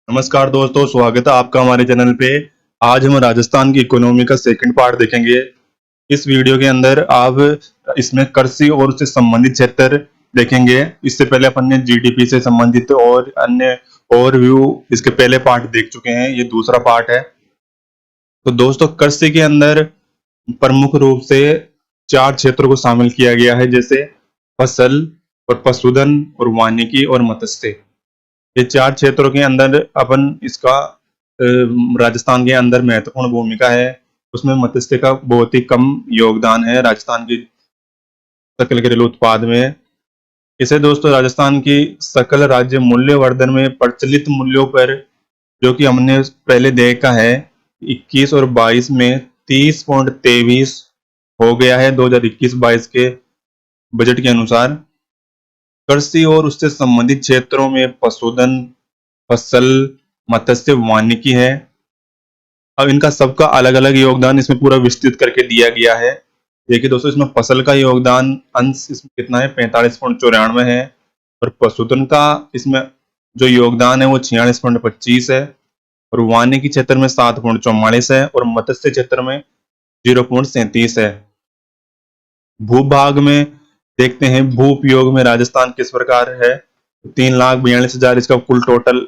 नमस्कार दोस्तों, स्वागत है आपका हमारे चैनल पे। आज हम राजस्थान की इकोनॉमी का सेकंड पार्ट देखेंगे। इस वीडियो के अंदर आप इसमें कृषि और उससे संबंधित क्षेत्र देखेंगे। इससे पहले अपन ने जीडीपी से संबंधित और अन्य ओवरव्यू इसके पहले पार्ट देख चुके हैं, ये दूसरा पार्ट है। तो दोस्तों, कृषि के अंदर प्रमुख रूप से चार क्षेत्रों को शामिल किया गया है, जैसे फसल और पशुधन और वानिकी और मत्स्य। ये चार क्षेत्रों के अंदर अपन इसका राजस्थान के अंदर महत्वपूर्ण भूमिका है। उसमें मत्स्य का बहुत ही कम योगदान है राजस्थान की सकल घरेलू उत्पाद में। इसे दोस्तों राजस्थान की सकल राज्य मूल्यवर्धन में प्रचलित मूल्यों पर, जो कि हमने पहले देखा है 21 और 22 में 30.23 हो गया है 2021-22 के बजट के अनुसार। कृषि और उससे संबंधित क्षेत्रों में पशुधन, फसल, मत्स्य, वानिकी है। अब इनका सबका अलग अलग योगदान इसमें पूरा विस्तृत करके दिया गया है। देखिए दोस्तों, इसमें फसल का योगदान अंश इसमें कितना है, 45.94 है। और पशुधन का इसमें जो योगदान है वो 46.25 है। और वानिकी क्षेत्र में 7.44 है और मत्स्य क्षेत्र में 0.37 है। भूभाग में देखते हैं, भू उपयोग में राजस्थान किस प्रकार है। 3,42,000 इसका कुल टोटल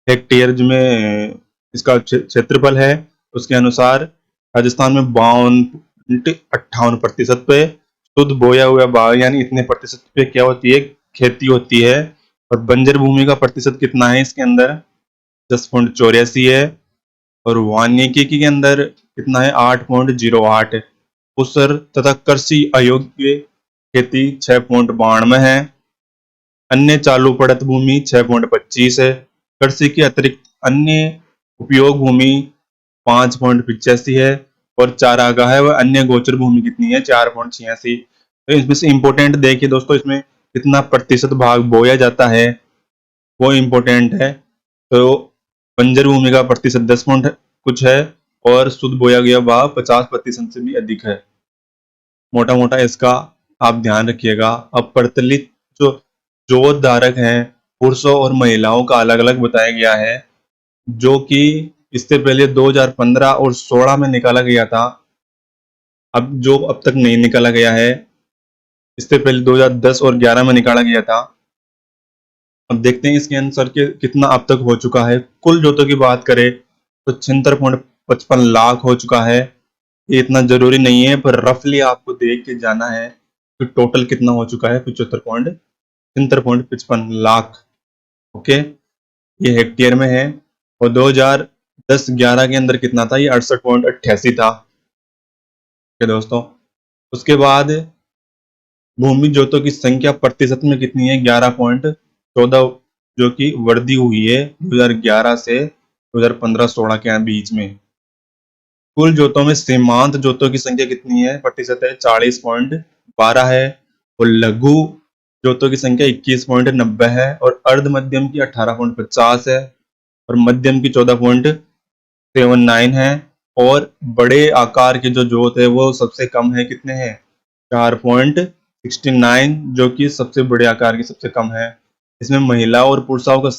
हेक्टेयर में इसका क्षेत्रफल है। उसके अनुसार राजस्थान में 52.58% पे शुद्ध बोया हुआ भाग, यानी इतने प्रतिशत पे क्या होती है, खेती होती है। और बंजर भूमि का प्रतिशत कितना है इसके अंदर, 10.84 है। और वानिकी के अंदर कितना है, 8.08 है। उसर तथा कृषि अयोग्य खेती 6.92 है। अन्य चालू पड़त भूमि 6.25 है। कृषि के अतिरिक्त अन्य उपयोग भूमि 5.85 है। और चारागाह है वह अन्य गोचर भूमि कितनी है, 4.86। तो इसमें से इंपोर्टेंट देखिए दोस्तों, इसमें कितना प्रतिशत भाग बोया जाता है वो इंपोर्टेंट है। तो बंजर भूमि का प्रतिशत 10 पॉइंट कुछ है और शुद्ध बोया गया भाग 50% से भी अधिक है। मोटा मोटा इसका आप ध्यान रखिएगा। अब प्रचलित जो जोत धारक हैं, पुरुषों और महिलाओं का अलग अलग बताया गया है, जो कि इससे पहले 2015 और 16 में निकाला गया था। अब तक नहीं निकाला गया है। इससे पहले 2010 और 11 में निकाला गया था। अब देखते हैं इसके आंसर के कितना अब तक हो चुका है। कुल जोतों की बात करें तो 76.55 लाख हो चुका है। ये इतना जरूरी नहीं है, पर रफली आपको देख के जाना है कि टोटल कितना हो चुका है, 75.55 लाख। ओके, ये हेक्टेयर में है। और 2010-11 के अंदर कितना था, ये 68.88 था। ओके दोस्तों, उसके बाद भूमि जोतों की संख्या प्रतिशत में कितनी है, 11.14, जो कि वृद्धि हुई है 2011 से 2015-16 के बीच में। कुल जोतों में सीमांत जोतों की संख्या कितनी है, प्रतिशत है 40.12 है। और लघु जोतों की संख्या 21.90 है। और अर्ध मध्यम की 18.50 है। और मध्यम की 14.79 है। और बड़े आकार के जो जोत है वो सबसे कम है, कितने हैं, 4.69, जो कि सबसे बड़े आकार की सबसे कम है। इसमें महिलाओं और पुरुषों का,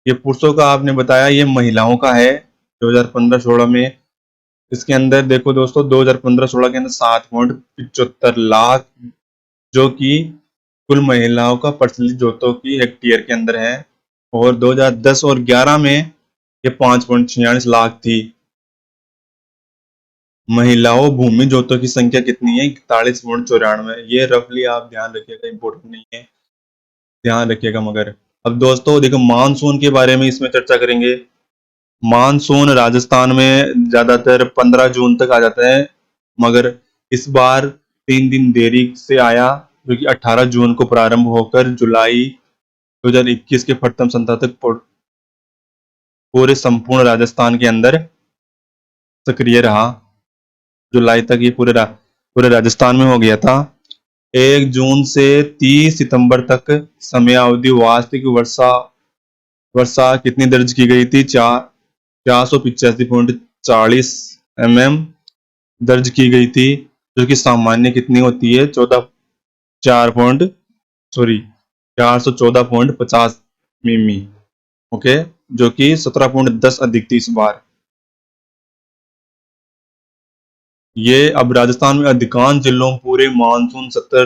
ये पुरुषों का आपने बताया, ये महिलाओं का है 2015-16 में। इसके अंदर देखो दोस्तों, 2015-16 के अंदर 7.75 लाख, जो कि कुल महिलाओं का प्रचलित जोतों की हेक्टेयर के अंदर है। और 2010 और 11 में ये 5.46 लाख थी। महिलाओं भूमि जोतों की संख्या कितनी है, 41.94। ये रफली आप ध्यान रखिएगा, इंपॉर्टेंट नहीं है, ध्यान रखिएगा। मगर अब दोस्तों देखो, मानसून के बारे में इसमें चर्चा करेंगे। मानसून राजस्थान में ज्यादातर 15 जून तक आ जाता है, मगर इस बार 3 दिन देरी से आया, जो कि 18 जून को प्रारंभ होकर जुलाई 2021 के प्रथम सप्ताह तक पूरे संपूर्ण राजस्थान के अंदर सक्रिय रहा। जुलाई तक ये पूरे राजस्थान में हो गया था। 1 जून से 30 सितंबर तक समयावधि वास्तविक वर्षा कितनी दर्ज की गई थी, 485.40 mm दर्ज की गई थी, जो कि सामान्य कितनी होती है, 414.50 मिमी। ओके, जो कि 17.10 अधिक थी इस बार। ये अब राजस्थान में अधिकांश जिलों पूरे मानसून सत्र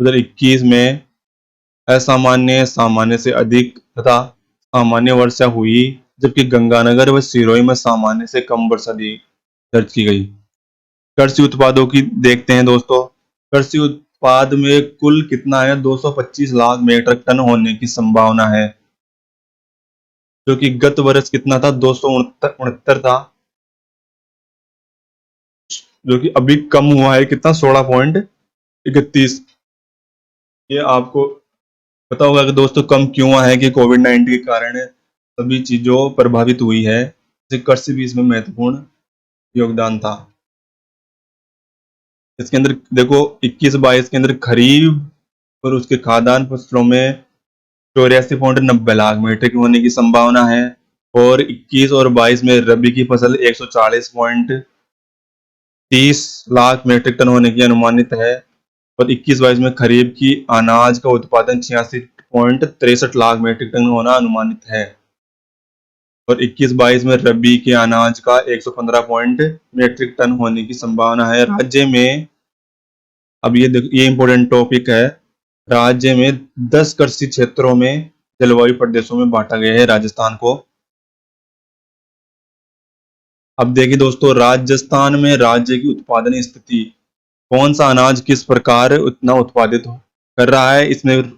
2021 में असामान्य, सामान्य से अधिक तथा सामान्य वर्षा हुई, जबकि गंगानगर व सिरोही में सामान्य से कम वर्षा दर्ज की गई। कृषि उत्पादों की देखते हैं दोस्तों। कृषि उत्पाद में कुल कितना है, 225 लाख मीट्रिक टन होने की संभावना है, जो कि गत वर्ष कितना था, 269 था, जो कि अभी कम हुआ है कितना, 16.31। ये आपको पता होगा कि दोस्तों कम क्यों हुआ है, कि कोविड-19 के कारण सभी चीजों प्रभावित हुई है, कृषि भी इसमें महत्वपूर्ण योगदान था। इसके अंदर देखो 21-22 के अंदर खरीफ और उसके खाद्यान्न फसलों में 84.90 लाख मीट्रिक होने की संभावना है, और 21 और 22 में रबी की फसल 140.30 लाख मीट्रिक टन होने की अनुमानित है, और 21-22 में खरीफ की अनाज का उत्पादन 86.63 लाख मीट्रिक टन होना अनुमानित है, और 21-22 में रबी के अनाज का 115 पॉइंट मीट्रिक टन होने की संभावना है। राज्य में, अब ये इंपॉर्टेंट टॉपिक है, राज्य में 10 कृषि क्षेत्रों में जलवायु प्रदेशों में बांटा गया है राजस्थान को। अब देखिए दोस्तों, राजस्थान में राज्य की उत्पादन स्थिति, कौन सा अनाज किस प्रकार उतना उत्पादित कर रहा है, इसमें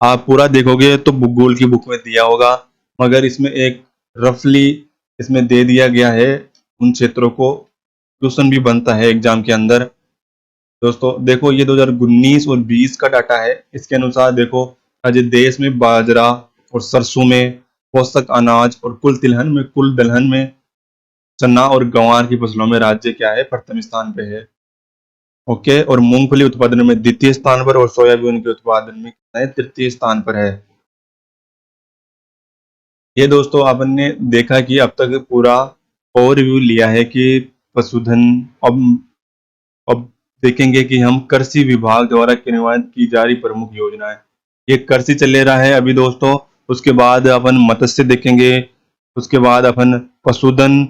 आप पूरा देखोगे तो भूगोल की बुक में दिया होगा, मगर इसमें एक रफली इसमें दे दिया गया है उन क्षेत्रों को, क्वेश्चन भी बनता है एग्जाम के अंदर। दोस्तों देखो, ये 2019 और 20 का डाटा है। इसके अनुसार देखो, आज देश में बाजरा और सरसों में, पोषक अनाज और कुल दलहन में, चना और गंवार की फसलों में राज्य क्या है, प्रथम स्थान पे है। ओके, और मूंगफली उत्पादन में द्वितीय स्थान पर, और सोयाबीन के उत्पादन में कितना है, तृतीय स्थान पर है। ये दोस्तों आपने देखा कि अब तक पूरा ओवरव्यू लिया है कि पशुधन। अब अब देखेंगे कि हम कृषि विभाग द्वारा क्रियान्वित की जा रही प्रमुख योजनाएं। ये कृषि चल रहा है अभी दोस्तों, उसके बाद अपन मत्स्य देखेंगे, उसके बाद अपन पशुधन,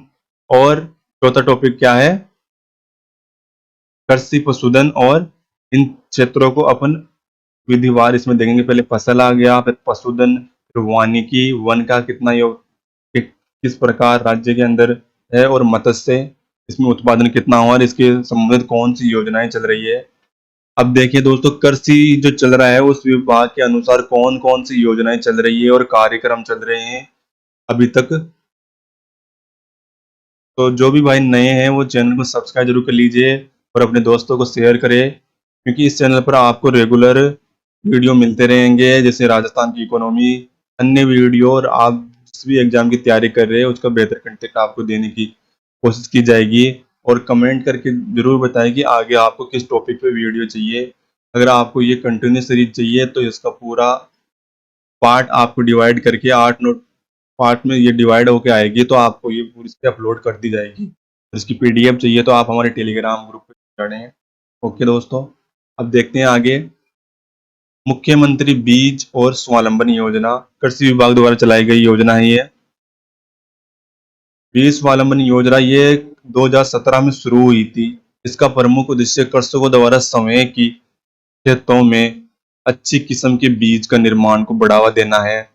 और चौथा टॉपिक क्या है, कृषि पशुधन, और इन क्षेत्रों को अपन विधिवार इसमें देखेंगे। पहले फसल आ गया, फिर पशुधन, फिर वानिकी, वन का कितना योग, किस प्रकार राज्य के अंदर है, और मत्स्य, इसमें उत्पादन कितना हुआ, और इसके संबंधित कौन सी योजनाएं चल रही है। अब देखिए दोस्तों, कृषि जो चल रहा है उस विभाग के अनुसार कौन कौन सी योजनाएं चल रही है और कार्यक्रम चल रहे हैं अभी तक। तो जो भी भाई नए हैं वो चैनल को सब्सक्राइब जरूर कर लीजिए, और अपने दोस्तों को शेयर करें, क्योंकि इस चैनल पर आपको रेगुलर वीडियो मिलते रहेंगे, जैसे राजस्थान की इकोनॉमी, अन्य वीडियो, और आप जिस भी एग्जाम की तैयारी कर रहे हैं उसका बेहतर कंटेंट आपको देने की कोशिश की जाएगी। और कमेंट करके जरूर बताएं कि आगे आपको किस टॉपिक पे वीडियो चाहिए। अगर आपको ये कंटिन्यू सीरीज चाहिए तो इसका पूरा पार्ट आपको डिवाइड करके 8 नोट पार्ट में ये डिवाइड होके आएगी, तो आपको ये पूरी इस पे अपलोड कर दी जाएगी। इसकी पीडीएफ चाहिए तो आप हमारे टेलीग्राम ग्रुप पे जुड़े। ओके दोस्तों, अब देखते हैं आगे। मुख्यमंत्री बीज और स्वावलंबन योजना कृषि विभाग द्वारा चलाई गई योजना है ये। बीज स्वावलंबन योजना ये 2017 में शुरू हुई थी। इसका प्रमुख उद्देश्य कृषकों द्वारा समय की खेतों में अच्छी किस्म के बीज का निर्माण को बढ़ावा देना है।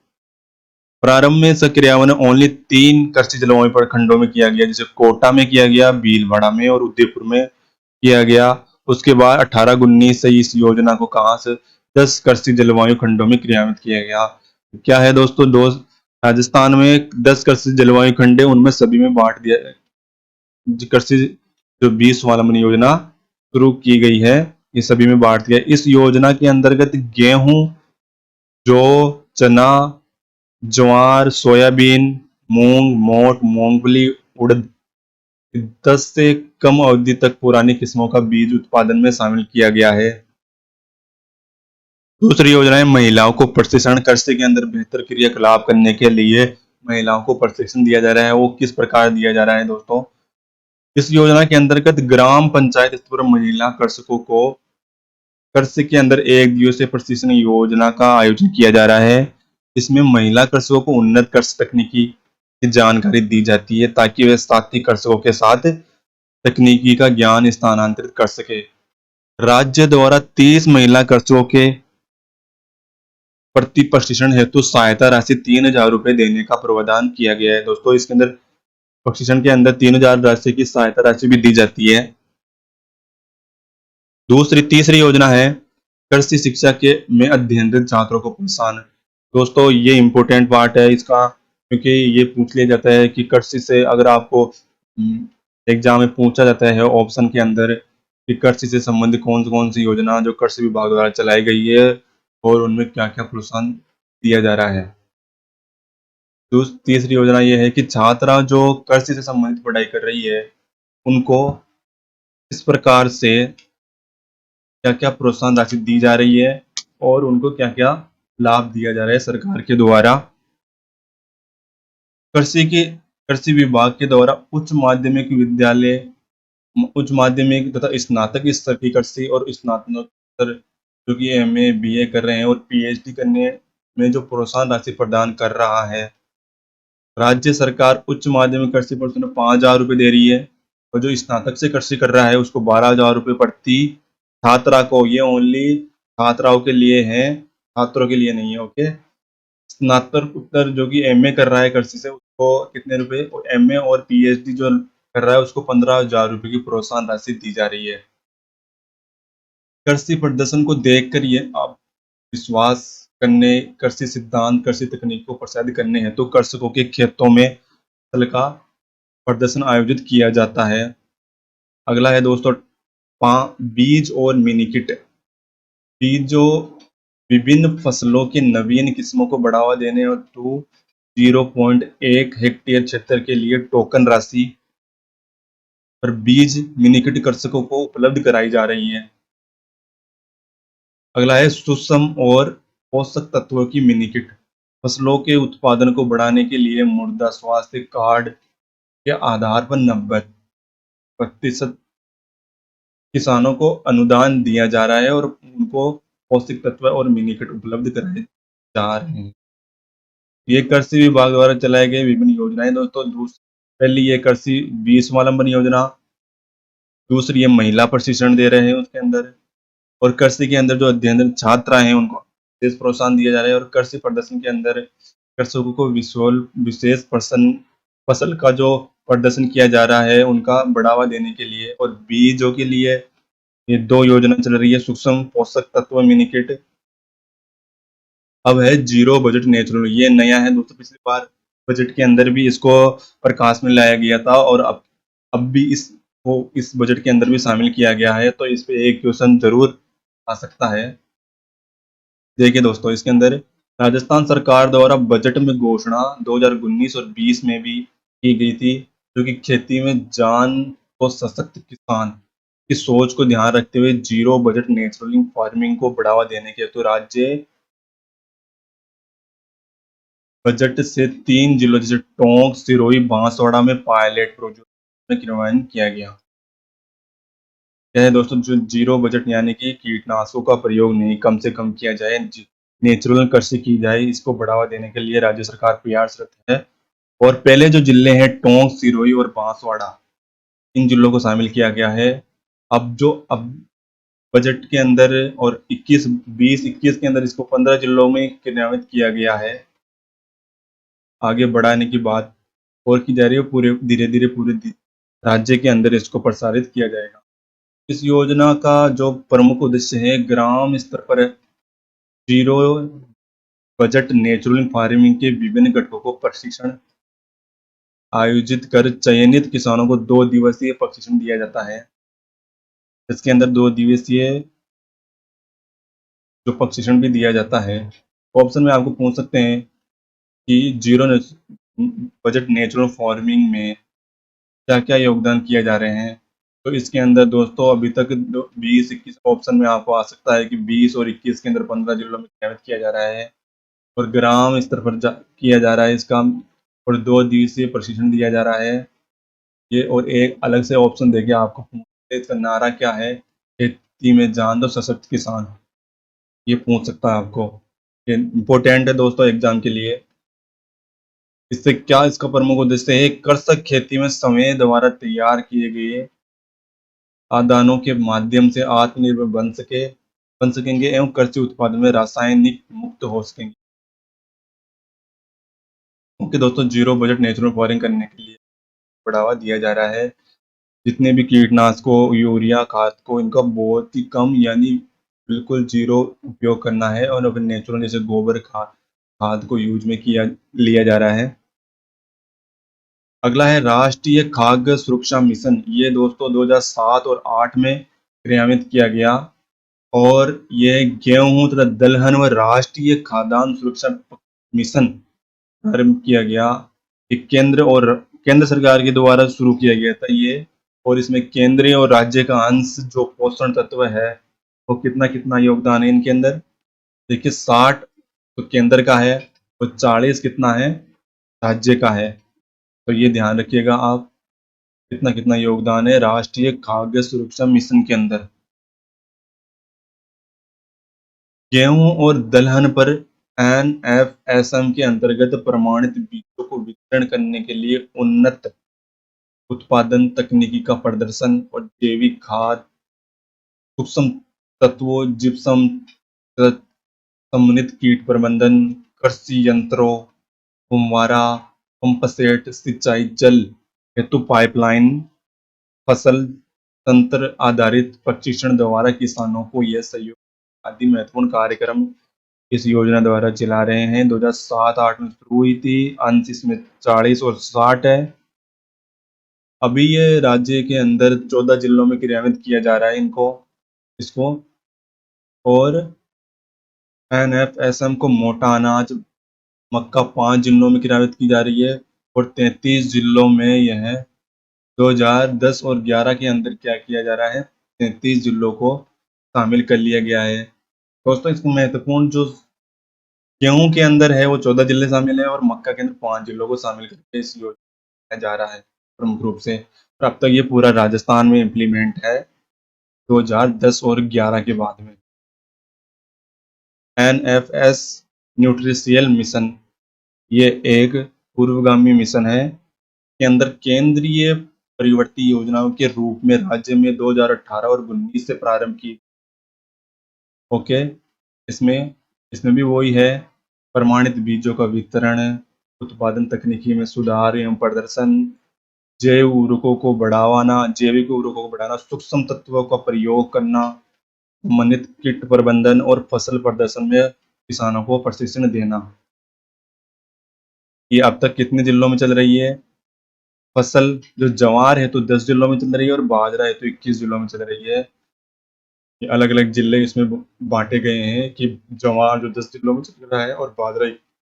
प्रारंभ में इसका क्रियान्वयन ओनली 3 कृषि जलवायु प्रखंडों में किया गया, जैसे कोटा में किया गया, भीलवाड़ा में और उदयपुर में किया गया। उसके बाद 18-19 से इस योजना को कहां से 10 कृषि जलवायु खंडों में क्रियान्वित किया गया। क्या है दोस्तों, राजस्थान में 10 कृषि जलवायु खंड है, उनमें सभी में बांट दिया कृषि जो बीज स्वावलंबन योजना शुरू की गई है, ये सभी में बांट दिया। इस योजना के अंतर्गत गेहूं, जौ, चना, ज्वार, सोयाबीन, मूंग, मोठ, मूंगफली, उड़द, 10 से कम अवधि तक पुरानी किस्मों का बीज उत्पादन में शामिल किया गया है। दूसरी योजना है महिलाओं को प्रशिक्षण। कृषि के अंदर बेहतर क्रियाकलाप करने के लिए महिलाओं को प्रशिक्षण दिया जा रहा है। वो किस प्रकार दिया जा रहा है दोस्तों, इस योजना के अंतर्गत ग्राम पंचायत स्तर पर महिला कृषकों को कृषि के अंदर 1 दिवसीय प्रशिक्षण योजना का आयोजन किया जा रहा है। इसमें महिला कृषकों को उन्नत कृषि तकनीकी की जानकारी दी जाती है ताकि वे साथी कृषकों के साथ तकनीकी का ज्ञान स्थानांतरित कर सके। राज्य द्वारा 30 महिला कृषकों के प्रति प्रशिक्षण हेतु सहायता राशि 3,000 रुपए देने का प्रावधान किया गया है। दोस्तों इसके अंदर प्रशिक्षण के अंदर 3,000 राशि की सहायता राशि भी दी जाती है। तीसरी योजना है कृषि शिक्षा के में अध्ययनरत छात्रों को प्रोत्साहन। दोस्तों ये इम्पोर्टेंट पार्ट है इसका, क्योंकि ये पूछ लिया जाता है कि कृषि से अगर आपको एग्जाम में पूछा जाता है ऑप्शन के अंदर कि कृषि से संबंधित कौन सी योजना जो कृषि विभाग द्वारा चलाई गई है और उनमें क्या क्या प्रोत्साहन दिया जा रहा है। तीसरी योजना ये है कि छात्रा जो कृषि से संबंधित पढ़ाई कर रही है उनको इस प्रकार से क्या क्या प्रोत्साहन राशि दी जा रही है और उनको क्या क्या लाभ दिया जा रहा है सरकार के द्वारा। कृषि विभाग के द्वारा उच्च माध्यमिक तथा स्नातक स्तर की कृषि और स्नातकोत्तर जो कि एमए बीए कर रहे हैं और पीएचडी करने में जो प्रोत्साहन राशि प्रदान कर रहा है। राज्य सरकार उच्च माध्यमिक कृषि पर 5,000 रुपये दे रही है और जो स्नातक से कृषि कर रहा है उसको 12,000 रुपये प्रति छात्रा को। ये ओनली छात्राओं के लिए है, छात्रों के लिए नहीं है। ओके, स्नातकोत्तर जो कि एमए कर रहा है कृषि से उसको कितने रुपए, और एमए और पीएचडी जो कर रहा है उसको 15,000 रुपये की प्रोत्साहन राशि दी जा रही है। कृषि प्रदर्शन को देखकर ये आप विश्वास करने, कृषि सिद्धांत, कृषि तकनीक को प्रसारित करने हैं तो कृषकों के खेतों में फसल का प्रदर्शन आयोजित किया जाता है। अगला है दोस्तों बीज और मिनी किट। बीज जो विभिन्न फसलों के नवीन किस्मों को बढ़ावा देने और 0.1 हेक्टेयर क्षेत्र के लिए टोकन राशि पर बीज मिनी किट कृषकों को उपलब्ध कराई जा रही है। अगला है सूक्ष्म और पोषक तत्वों की मिनी किट। फसलों के उत्पादन को बढ़ाने के लिए मृदा स्वास्थ्य कार्ड के आधार पर 90% किसानों को अनुदान दिया जा रहा है और उनको पौष्टिक तत्व और मिनी किट उपलब्ध कराए जा रहे हैं। ये कृषि विभाग द्वारा चलाए गए विभिन्न योजनाएं दोस्तों। पहली ये कृषि बीज स्वावलंबन योजना, दूसरी ये महिला प्रशिक्षण दे रहे हैं उसके अंदर, और कृषि के अंदर जो अध्ययनरत छात्रा हैं उनको विशेष प्रोत्साहन दिया जा रहा है, और कृषि प्रदर्शन के अंदर कृषकों को विशेष फसल का जो प्रदर्शन किया जा रहा है उनका बढ़ावा देने के लिए। और बीजों के लिए ये 2 योजना चल रही है, सूक्ष्म पोषक तत्व मिनी किट। अब है जीरो बजट नेचुरल, ये नया है दोस्तों, पिछली बार बजट के अंदर भी इसको प्रकाश में लाया गया था और अब भी इस बजट के अंदर भी शामिल किया गया है, तो इस पे एक क्वेश्चन जरूर आ सकता है। देखिए दोस्तों इसके अंदर राजस्थान सरकार द्वारा बजट में घोषणा 2019 और 20 में भी की गई थी, जो कि खेती में जान को सशक्त किसान की सोच को ध्यान रखते हुए जीरो बजट नेचुरल फार्मिंग को बढ़ावा देने के हेतु राज्य बजट से 3 जिलों जैसे टोंक, सिरोही, बांसवाड़ा में पायलट प्रोजेक्ट में क्रियान्वयन किया गया। यह है दोस्तों जो जीरो बजट यानी कि कीटनाशकों का प्रयोग नहीं, कम से कम किया जाए, नेचुरल कृषि की जाए, इसको बढ़ावा देने के लिए राज्य सरकार प्रयासरत है। और पहले जो जिले हैं टोंक, सिरोही और बांसवाड़ा, इन जिलों को शामिल किया गया है। अब बजट के अंदर और 21 के अंदर इसको 15 जिलों में क्रियान्वित किया गया है। आगे बढ़ाने की बात और की जा रही है, पूरे धीरे धीरे पूरे राज्य के अंदर इसको प्रसारित किया जाएगा। इस योजना का जो प्रमुख उद्देश्य है ग्राम स्तर पर जीरो बजट नेचुरल फार्मिंग के विभिन्न घटकों को प्रशिक्षण आयोजित कर चयनित किसानों को 2 दिवसीय प्रशिक्षण दिया जाता है। इसके अंदर 2 दिवसीय जो प्रशिक्षण भी दिया जाता है। ऑप्शन में आपको पूछ सकते हैं कि जीरो बजट नेचुरल फार्मिंग में क्या क्या योगदान किए जा रहे हैं। तो इसके अंदर दोस्तों अभी तक 20-21 ऑप्शन में आपको आ सकता है कि 20 और 21 के अंदर 15 जिलों में चयनित किया जा रहा है और ग्राम स्तर पर किया जा रहा है इसका, और 2 दिवसीय प्रशिक्षण दिया जा रहा है ये। और एक अलग से ऑप्शन देके आपको पूछते इसका नारा क्या है, खेती में जान दो सशक्त किसान, ये पूछ सकता है आपको। ये इम्पोर्टेंट है दोस्तों एग्जाम के लिए। इससे क्या इसका प्रमुख उद्देश्य है, कृषक खेती में समय द्वारा तैयार किए गए आदानों के माध्यम से आत्मनिर्भर बन सकेंगे एवं कृषि उत्पादन में रासायनिक मुक्त हो सकेंगे। ओके दोस्तों, जीरो बजट नेचुरल फार्मिंग करने के लिए बढ़ावा दिया जा रहा है। जितने भी कीटनाशकों, यूरिया खाद को इनका बहुत ही कम यानी बिल्कुल जीरो उपयोग करना है और अपने नेचुरल जैसे गोबर खाद खाद को यूज में किया लिया जा रहा है। अगला है राष्ट्रीय खाद्य सुरक्षा मिशन। ये दोस्तों 2007 और 8 में क्रियान्वित किया गया और यह गेहूं तथा दलहन व राष्ट्रीय खाद्यान्न सुरक्षा मिशन प्रारंभ किया गया। ये केंद्र सरकार के द्वारा शुरू किया गया था ये। और इसमें केंद्रीय और राज्य का अंश जो पोषण तत्व है वो कितना कितना योगदान है इनके अंदर। देखिए 60 तो केंद्र का है और 40 कितना है राज्य का है। तो ये ध्यान रखिएगा आप, कितना कितना योगदान है राष्ट्रीय खाद्य सुरक्षा मिशन के अंदर। गेहूं और दलहन पर एनएफएसएम के अंतर्गत प्रमाणित बीजों को वितरण करने के लिए उन्नत उत्पादन तकनीकी का प्रदर्शन और जैविक खाद, सूक्ष्म तत्वों, जिप्सम, समन्वित कीट प्रबंधन, कृषि यंत्रों, फुव्वारा, पंप सेट, सिंचाई जल हेतु पाइपलाइन, फसल तंत्र आधारित प्रशिक्षण द्वारा किसानों को यह सहयोग आदि महत्वपूर्ण कार्यक्रम इस योजना द्वारा चला रहे हैं। 2007-8 में शुरू हुई थी, अंश इसमें 40 और 60 है। अभी ये राज्य के अंदर 14 जिलों में क्रियान्वित किया जा रहा है इसको। और एनएफएसएम को मोटा अनाज मक्का 5 जिलों में क्रियान्वित की जा रही है और 33 जिलों में यह 2010 और 11 के अंदर क्या किया जा रहा है, 33 जिलों को शामिल कर लिया गया है। दोस्तों इसको महत्वपूर्ण जो गेहूं के अंदर है वो 14 जिले शामिल है और मक्का के अंदर 5 जिलों को शामिल करके इस योजना में जा रहा है प्रमुख रूप से। और अब तक ये पूरा राजस्थान में इम्प्लीमेंट है 2010 और 11 के बाद में। एनएफएस न्यूट्रिशियल मिशन, ये एक पूर्वगामी मिशन है के अंदर केंद्रीय परिवर्ती योजनाओं के रूप में राज्य में 2018 और 19 से प्रारंभ की। ओके, इसमें इसमें भी वही है, प्रमाणित बीजों का वितरण, उत्पादन तकनीकी में सुधार एवं प्रदर्शन, जैविक उर्वरकों को बढ़ाना, सूक्ष्म तत्वों का प्रयोग करना, समन्वित कीट प्रबंधन और फसल प्रदर्शन में किसानों को प्रशिक्षण देना। ये अब तक कितने जिलों में चल रही है? फसल जो ज्वार है तो 10 जिलों में चल रही है और बाजरा है तो 21 जिलों में चल रही है। ये अलग अलग जिले इसमें बांटे गए हैं कि ज्वार जो 10 जिलों में चल रहा है और बाजरा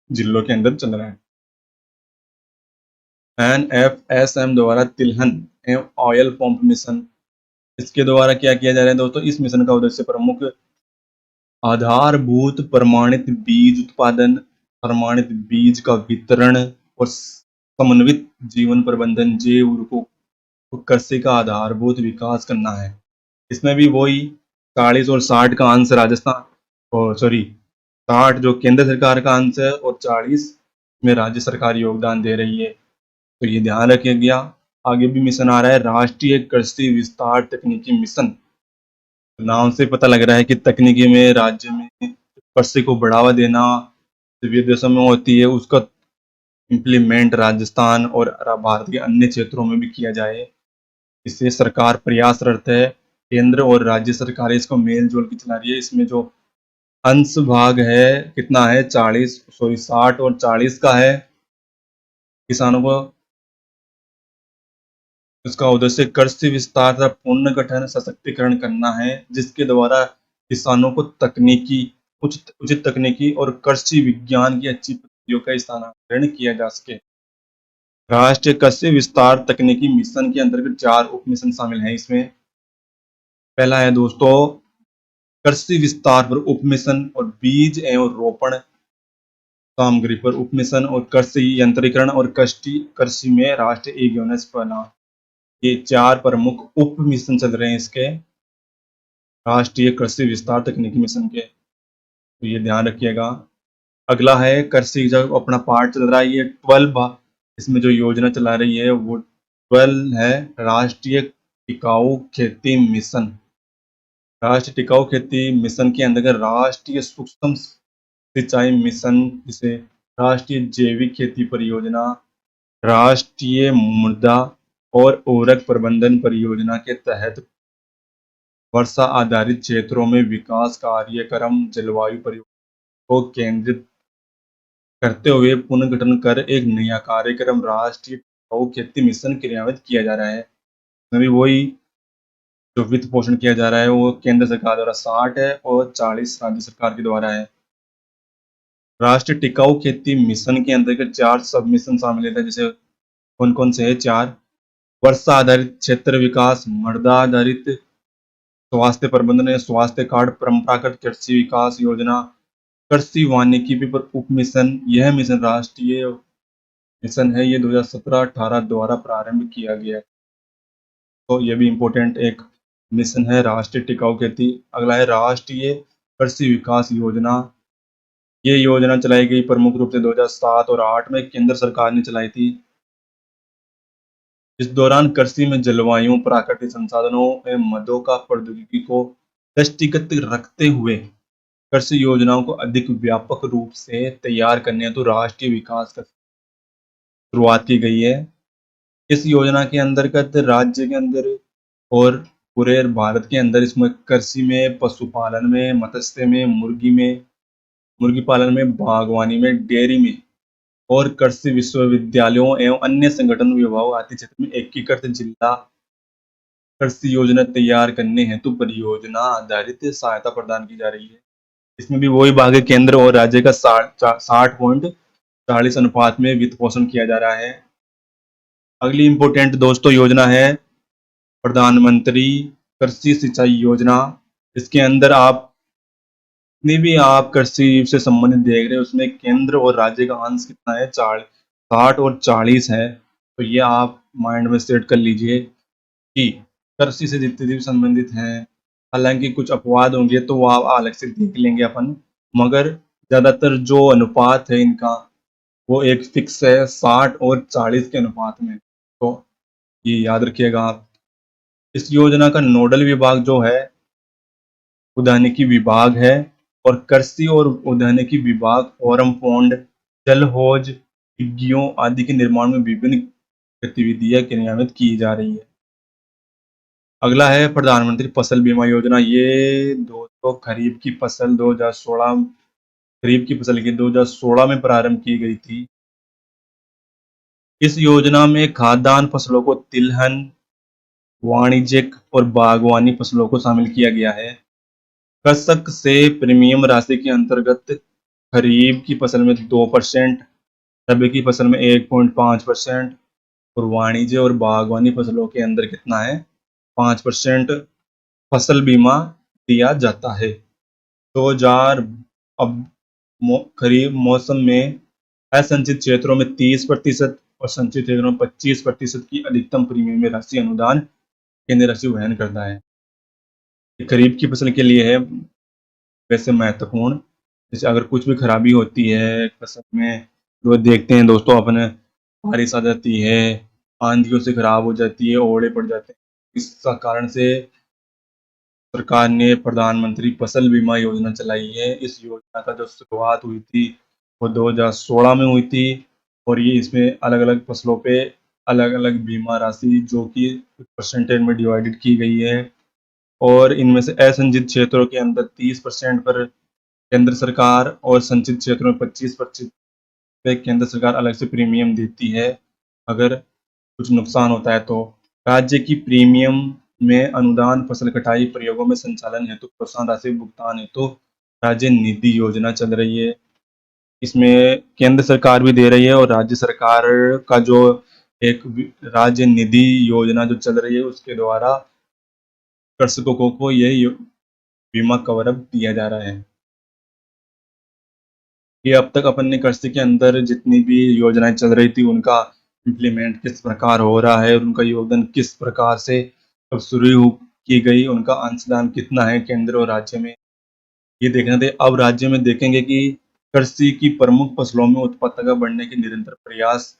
जिलों के अंदर चल रहा है। एनएफएसएम द्वारा तिलहन एवं ऑयल पंप मिशन, इसके द्वारा क्या किया जा रहा है दोस्तों? इस मिशन का उद्देश्य प्रमुख आधारभूत प्रमाणित बीज उत्पादन, प्रमाणित बीज का वितरण और समन्वित जीवन प्रबंधन, जैव उर्वरकों कृषि का आधारभूत विकास करना है। इसमें भी वही 40 और 60 का अंश राजस्थान और 60 जो केंद्र सरकार का अंश है और 40 में राज्य सरकार योगदान दे रही है। तो ये ध्यान रखिएगा। आगे भी मिशन आ रहा है राष्ट्रीय कृषि विस्तार तकनीकी मिशन। नाम से पता लग रहा है कि तकनीकी में राज्य में कृषि को बढ़ावा देना विदेशों में होती है, उसका इम्प्लीमेंट राजस्थान और भारत के अन्य क्षेत्रों में भी किया जाए। इससे सरकार प्रयासरत है, केंद्र और राज्य सरकार इसको मेल जोल के चला रही है। इसमें जो अंश भाग है कितना है, 60 और 40 का है। किसानों को इसका उद्देश्य कृषि विस्तार तथा पुनर्गठन सशक्तिकरण करना है, जिसके द्वारा किसानों को उचित तकनीकी और कृषि विज्ञान की अच्छी पद्धतियों का स्थानांतरण किया जा सके। राष्ट्रीय कृषि विस्तार तकनीकी मिशन के अंतर्गत 4 उप मिशन शामिल हैं इसमें। पहला है दोस्तों कृषि विस्तार पर उप मिशन और बीज एवं रोपण सामग्री पर उप मिशन और कृषि यंत्रीकरण और कृषि में राष्ट्रीय ई-गवर्नेंस प्रणाली, ये 4 प्रमुख उप मिशन चल रहे हैं इसके राष्ट्रीय कृषि विस्तार तकनीकी मिशन के। तो ये ध्यान रखिएगा। अगला है कृषि, जो अपना पार्ट चल रहा है ये 12 इसमें जो योजना चला रही है वो 12 है राष्ट्रीय टिकाऊ खेती मिशन। राष्ट्रीय टिकाऊ खेती मिशन के अंतर्गत राष्ट्रीय सूक्ष्म सिंचाई मिशन, जिसे राष्ट्रीय जैविक खेती परियोजना, राष्ट्रीय मृदा और उर्वरक प्रबंधन परियोजना के तहत वर्षा आधारित क्षेत्रों में विकास कार्यक्रम जलवायु परिवर्तन को केंद्रित करते हुए पुनर्गठन कर एक नया कार्यक्रम राष्ट्रीय टिकाऊ खेती मिशन क्रियान्वित किया जा रहा है। इसमें भी वही जो वित्त पोषण किया जा रहा है वो केंद्र सरकार द्वारा 60 है और 40 राज्य सरकार के द्वारा है। राष्ट्रीय टिकाऊ खेती मिशन के अंतर्गत 4 सब मिशन शामिल है, जैसे कौन कौन से है? 4 वर्षा आधारित क्षेत्र विकास, मृदा आधारित स्वास्थ्य प्रबंधन या स्वास्थ्य कार्ड, परंपरागत कृषि विकास योजना, कृषि वानिकी पर उप मिशन। यह मिशन राष्ट्रीय मिशन है, ये 2017-18 द्वारा प्रारंभ किया गया है, तो ये भी इम्पोर्टेंट एक मिशन है राष्ट्रीय टिकाऊ खेती। अगला है राष्ट्रीय कृषि विकास योजना। ये योजना चलाई गई प्रमुख रूप से 2007 और 8 में केंद्र सरकार ने चलाई थी। इस दौरान कृषि में जलवायु, प्राकृतिक संसाधनों एवं मदों का प्रौद्योगिकी को दृष्टिगत रखते हुए कृषि योजनाओं को अधिक व्यापक रूप से तैयार करने हेतु राष्ट्रीय विकास की शुरुआत की गई है। इस योजना के अंतर्गत राज्य के अंदर और पूरे भारत के अंदर इसमें कृषि में, पशुपालन में, मत्स्य में, मुर्गी पालन में, बागवानी में, डेयरी में और कृषि विश्वविद्यालयों एवं अन्य संगठन विभाग आदि क्षेत्र में एकीकृत जिला कृषि योजना तैयार करने हेतु परियोजना आधारित सहायता प्रदान की जा रही है। इसमें भी वही भाग है, केंद्र और राज्य का 60:40 अनुपात में वित्त पोषण किया जा रहा है। अगली इंपोर्टेंट दोस्तों योजना है प्रधानमंत्री कृषि सिंचाई योजना। इसके अंदर आप जितनी भी आप कृषि से संबंधित देख रहे हो उसमें केंद्र और राज्य का अंश कितना है? 60 और 40 है। तो ये आप माइंड में सेट कर लीजिए कि कृषि से जितने भी संबंधित हैं, हालांकि कुछ अपवाद होंगे तो वो आप अलग से देख लेंगे अपन, मगर ज़्यादातर जो अनुपात है इनका वो एक फिक्स है 60 और 40 के अनुपात में। तो ये याद रखिएगा आप। इस योजना का नोडल विभाग जो है उद्यानिकी विभाग है, और कृषि और उद्यानिकी विभाग फॉरम पौंड, जल हौज, डिग्गियों आदि के निर्माण में विभिन्न गतिविधियां क्रियान्वित की जा रही है। अगला है प्रधानमंत्री फसल बीमा योजना। ये दोस्तों खरीफ की फसल 2016 खरीफ की फसल की 2016 में प्रारंभ की गई थी। इस योजना में खाद्यान्न फसलों को तिलहन, वाणिज्यिक और बागवानी फसलों को शामिल किया गया है। कृषक से प्रीमियम राशि के अंतर्गत खरीफ की फसल में 2%, रबी की फसल में 1.5% और वाणिज्य और बागवानी फसलों के अंदर कितना है? 5% फसल बीमा दिया जाता है। 2000 अब खरीफ मौसम में असंचित क्षेत्रों में 30% और संचित क्षेत्रों में 25% की अधिकतम प्रीमियम में राशि अनुदान केंद्र राशि वहन करता है। ये खरीफ की फसल के लिए है वैसे महत्वपूर्ण। जैसे अगर कुछ भी खराबी होती है फसल में, तो देखते हैं दोस्तों अपने, बारिश आ जाती है, आंधियों से खराब हो जाती है, ओले पड़ जाते हैं। इसका कारण से सरकार ने प्रधानमंत्री फसल बीमा योजना चलाई है। इस योजना का जो शुरुआत हुई थी वो 2016 में हुई थी, और ये इसमें अलग अलग फसलों पे अलग अलग बीमा राशि जो कि कुछ परसेंटेज में डिवाइडेड की गई है, और इनमें से असंचित क्षेत्रों के अंदर 30% पर केंद्र सरकार और संचित क्षेत्रों में 25% पे केंद्र सरकार अलग से प्रीमियम देती है अगर कुछ नुकसान होता है तो। राज्य की प्रीमियम में अनुदान फसल कटाई प्रयोगों में संचालन हेतु प्रोत्साहन राशि भुगतान हेतु राज्य निधि योजना चल रही है। इसमें केंद्र सरकार भी दे रही है, और राज्य सरकार का जो एक राज्य निधि योजना जो चल रही है उसके द्वारा कृषकों को ये बीमा कवरअप दिया जा रहा है। ये अब तक अपन ने कृषि के अंदर जितनी भी योजनाएं चल रही थी उनका इम्प्लीमेंट किस प्रकार हो रहा है, उनका योगदान किस प्रकार से कब शुरू की गई, उनका अंशदान कितना है केंद्र और राज्य में, ये देखना थे। अब राज्य में देखेंगे कि कृषि की प्रमुख फसलों में उत्पादकता बढ़ने के निरंतर प्रयास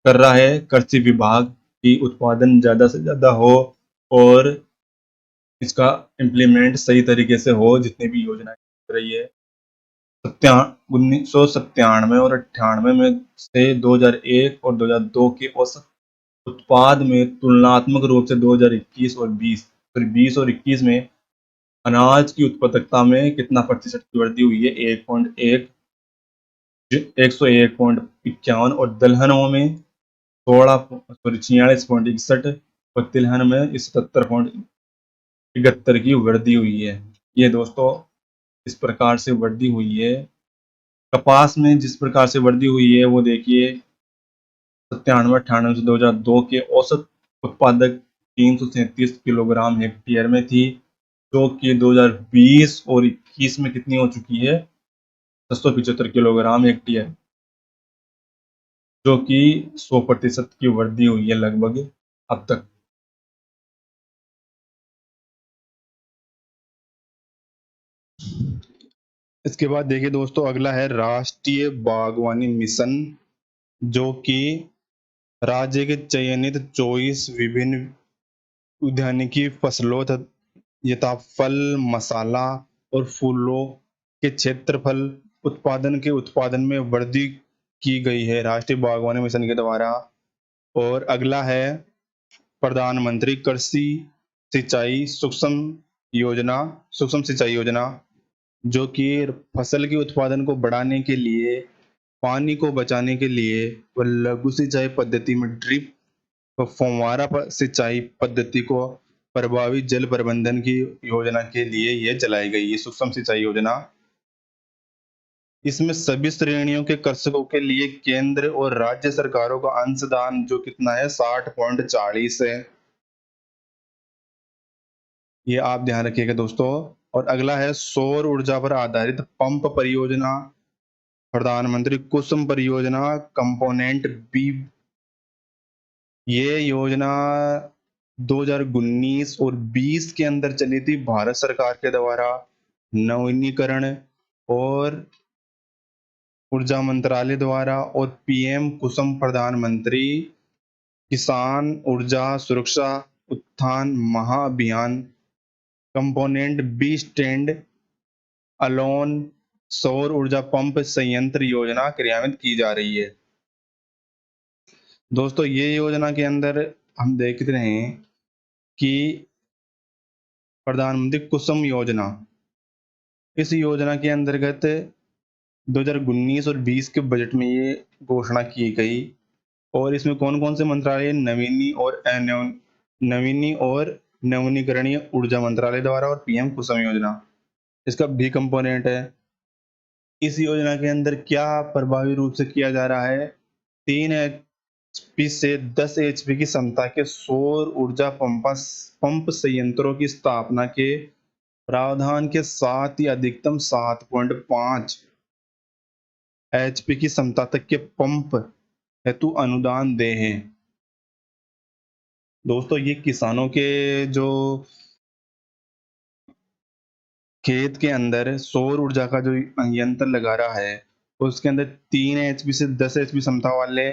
कर रहा है। कृषि विभाग की उत्पादन ज़्यादा से ज़्यादा हो और इसका इम्प्लीमेंट सही तरीके से हो, जितनी भी योजनाएं चल रही है। 1997 और 98 में से 2001 और 2002 के औसत उत्पाद में तुलनात्मक रूप से 2020 और 21 में अनाज की उत्पादकता में कितना प्रतिशत की वृद्धि हुई है? 101.51 और दलहनों में 46.61 और तिलहन में 77.71 की वृद्धि हुई है। ये दोस्तों इस प्रकार से वृद्धि हुई है। कपास में जिस प्रकार से वृद्धि हुई है वो देखिए, 97-98 से 2002 के औसत उत्पादक 337 किलोग्राम हेक्टेयर में थी, जो कि 2020 और 21 में कितनी हो चुकी है? 675 किलोग्राम हेक्टेयर, जो कि 100% की वृद्धि हुई है लगभग अब तक। इसके बाद देखिए दोस्तों, अगला है राष्ट्रीय बागवानी मिशन, जो कि राज्य के चयनित 24 विभिन्न उद्यानिकी फसलों यथा फल, मसाला और फूलों के क्षेत्रफल उत्पादन में वृद्धि की गई है राष्ट्रीय बागवानी मिशन के द्वारा। और अगला है प्रधानमंत्री कृषि सिंचाई सूक्ष्म सिंचाई योजना, जो कि फसल के उत्पादन को बढ़ाने के लिए, पानी को बचाने के लिए व लघु सिंचाई पद्धति में ड्रिप व फव्वारा सिंचाई पद्धति को प्रभावी जल प्रबंधन की योजना के लिए यह चलाई गई है सूक्ष्म सिंचाई योजना। इसमें सभी श्रेणियों के कृषकों के लिए केंद्र और राज्य सरकारों का अंशदान जो कितना है? 60.40 है। ये आप ध्यान रखिएगा दोस्तों। और अगला है सौर ऊर्जा पर आधारित पंप परियोजना, प्रधानमंत्री कुसुम परियोजना कंपोनेंट बी। ये योजना 2019 और 20 के अंदर चली थी भारत सरकार के द्वारा। नवीनीकरण और ऊर्जा मंत्रालय द्वारा और पीएम कुसुम प्रधानमंत्री किसान ऊर्जा सुरक्षा उत्थान महाअभियान कंपोनेंट बी स्टैंड अलोन सौर ऊर्जा पंप संयंत्र योजना क्रियान्वित की जा रही है। दोस्तों ये योजना के अंदर हम देख रहे हैं कि प्रधानमंत्री कुसुम योजना, इस योजना के अंतर्गत 2019 और 20 के बजट में ये घोषणा की गई। और इसमें कौन कौन से मंत्रालय? नवीनी और नवीनीकरणीय ऊर्जा मंत्रालय द्वारा और पीएम कुसुम योजना इसका भी कंपोनेंट है। इस योजना के अंदर क्या प्रभावी रूप से किया जा रहा है? 3 एचपी से 10 एचपी की क्षमता के सौर ऊर्जा पंप संयंत्रों की स्थापना के प्रावधान के साथ ही अधिकतम 7.5 एचपी की क्षमता तक के पंप हेतु अनुदान दे हैं। दोस्तों ये किसानों के जो खेत के अंदर सौर ऊर्जा का जो यंत्र लगा रहा है, उसके अंदर 3 एचपी से 10 एचपी क्षमता वाले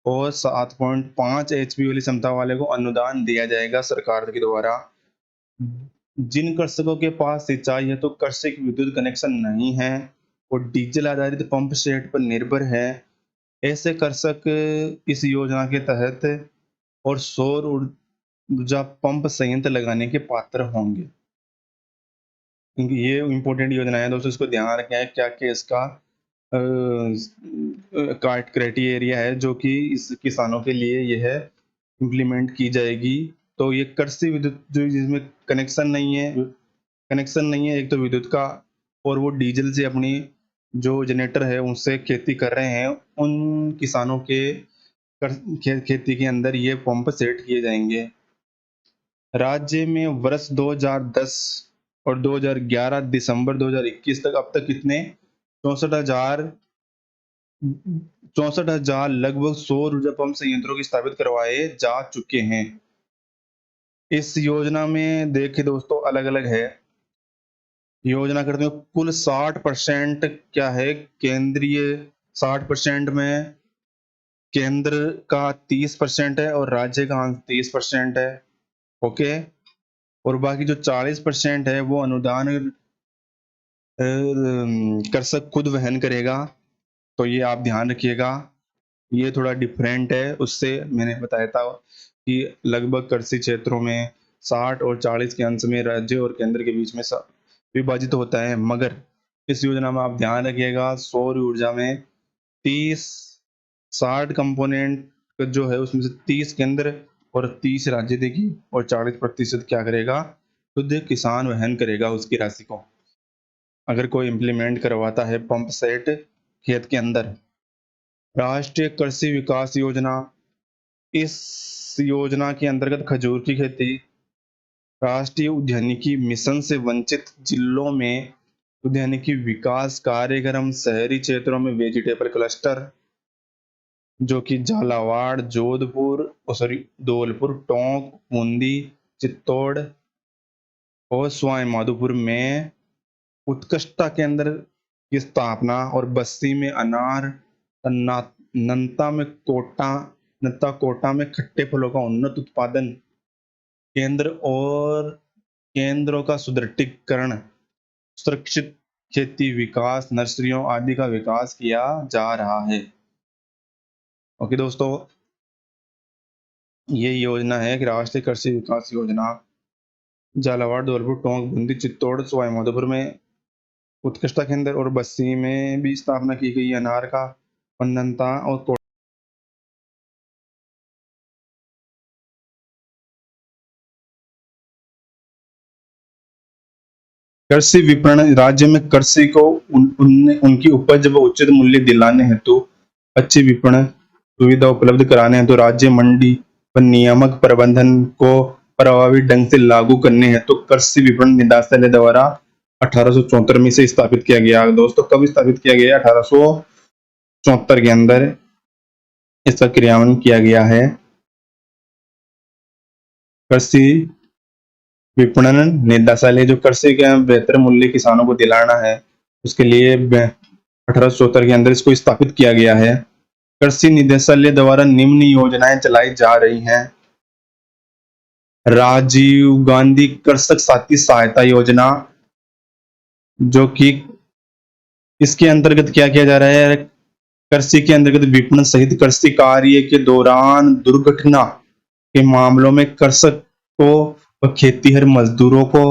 और 7.5 एचपी वाली क्षमता वाले को अनुदान दिया जाएगा सरकार के द्वारा। जिन कृषकों के पास सिंचाई है तो कृषि विद्युत कनेक्शन नहीं है और डीजल आधारित पंप सेट पर निर्भर है, ऐसे कृषक इस योजना के तहत और सौर ऊर्जा पंप संयंत्र लगाने के पात्र होंगे। क्योंकि ये इम्पोर्टेंट योजना है दोस्तों, इसको ध्यान रखें क्या कि इसका क्राइटेरिया है जो कि इस किसानों के लिए यह इम्प्लीमेंट की जाएगी। तो ये कृषि विद्युत जो जिसमें कनेक्शन नहीं है एक तो विद्युत का, और वो डीजल से अपनी जो जनरेटर है उनसे खेती कर रहे हैं, उन किसानों के खेती के अंदर ये पंप सेट किए जाएंगे। राज्य में वर्ष 2010 और 2011 दिसंबर 2021 तक अब तक कितने 64,000 लगभग सौर ऊर्जा पंप संयंत्रों की स्थापित करवाए जा चुके हैं। इस योजना में देखिए दोस्तों अलग अलग है, योजना करते हैं कुल 60% क्या है केंद्रीय, 60% में केंद्र का 30% है और राज्य का 30% है। ओके, और बाकी जो 40% है वो अनुदान कृषक खुद वहन करेगा। तो ये आप ध्यान रखिएगा, ये थोड़ा डिफरेंट है उससे। मैंने बताया था कि लगभग कृषि क्षेत्रों में 60 और 40 के अंश में राज्य और केंद्र के बीच में विभाजित होता है, मगर इस योजना में आप ध्यान रखिएगा सौर ऊर्जा में 30 60 कंपोनेंट जो है उसमें से 30 केंद्र और 30 राज्य देगी और 40% क्या करेगा, खुद किसान वहन करेगा उसकी राशि को, अगर कोई इम्प्लीमेंट करवाता है पंप सेट खेत के अंदर। राष्ट्रीय कृषि विकास योजना, इस योजना के अंतर्गत खजूर की खेती, राष्ट्रीय उद्यानिकी मिशन से वंचित जिलों में उद्यानिकी विकास कार्यक्रम, शहरी क्षेत्रों में वेजिटेबल क्लस्टर जो कि झालावाड़, जोधपुर, सॉरी धौलपुर, टोंक, बूंदी, चित्तौड़ और सवाई माधोपुर में उत्कृष्टता केंद्र की स्थापना, और बस्सी में अनार, नत्ता कोटा में खट्टे फलों का उन्नत उत्पादन केंद्र और केंद्रों का सुदृढ़ीकरण, सुरक्षित खेती विकास, नर्सरियों आदि का विकास किया जा रहा है। ओके दोस्तों, ये योजना है कि राष्ट्रीय कृषि विकास योजना झालावाड़, धौलपुर, टोंक, बूंदी, चित्तौड़, सवाई माधोपुर में उत्कृष्टता केंद्र और बस्सी में भी स्थापना की गई। अनार का उन्नतता और कृषि विपणन, राज्य में कृषि को उनकी उपज व उचित मूल्य दिलाने हेतु अच्छी विपणन सुविधा उपलब्ध कराने हेतु राज्य मंडी व नियामक प्रबंधन को प्रभावी ढंग से लागू करने हेतु कृषि विपणन निदेशालय द्वारा 1874 में से स्थापित किया गया। दोस्तों कब स्थापित किया गया? 1874 के अंदर इसका क्रियान्वयन किया गया है। कृषि विपणन निदेशालय जो कृषि के बेहतर मूल्य किसानों को दिलाना है, उसके लिए 1874 के अंदर इसको स्थापित किया गया है। कृषि निदेशालय द्वारा निम्न योजनाएं चलाई जा रही हैं। राजीव गांधी कृषक साथी सहायता योजना, जो कि इसके अंतर्गत क्या किया जा रहा है, कृषि के अंतर्गत विपणन सहित कृषि कार्य के दौरान दुर्घटना के मामलों में कृषक को व खेतीहर मजदूरों को,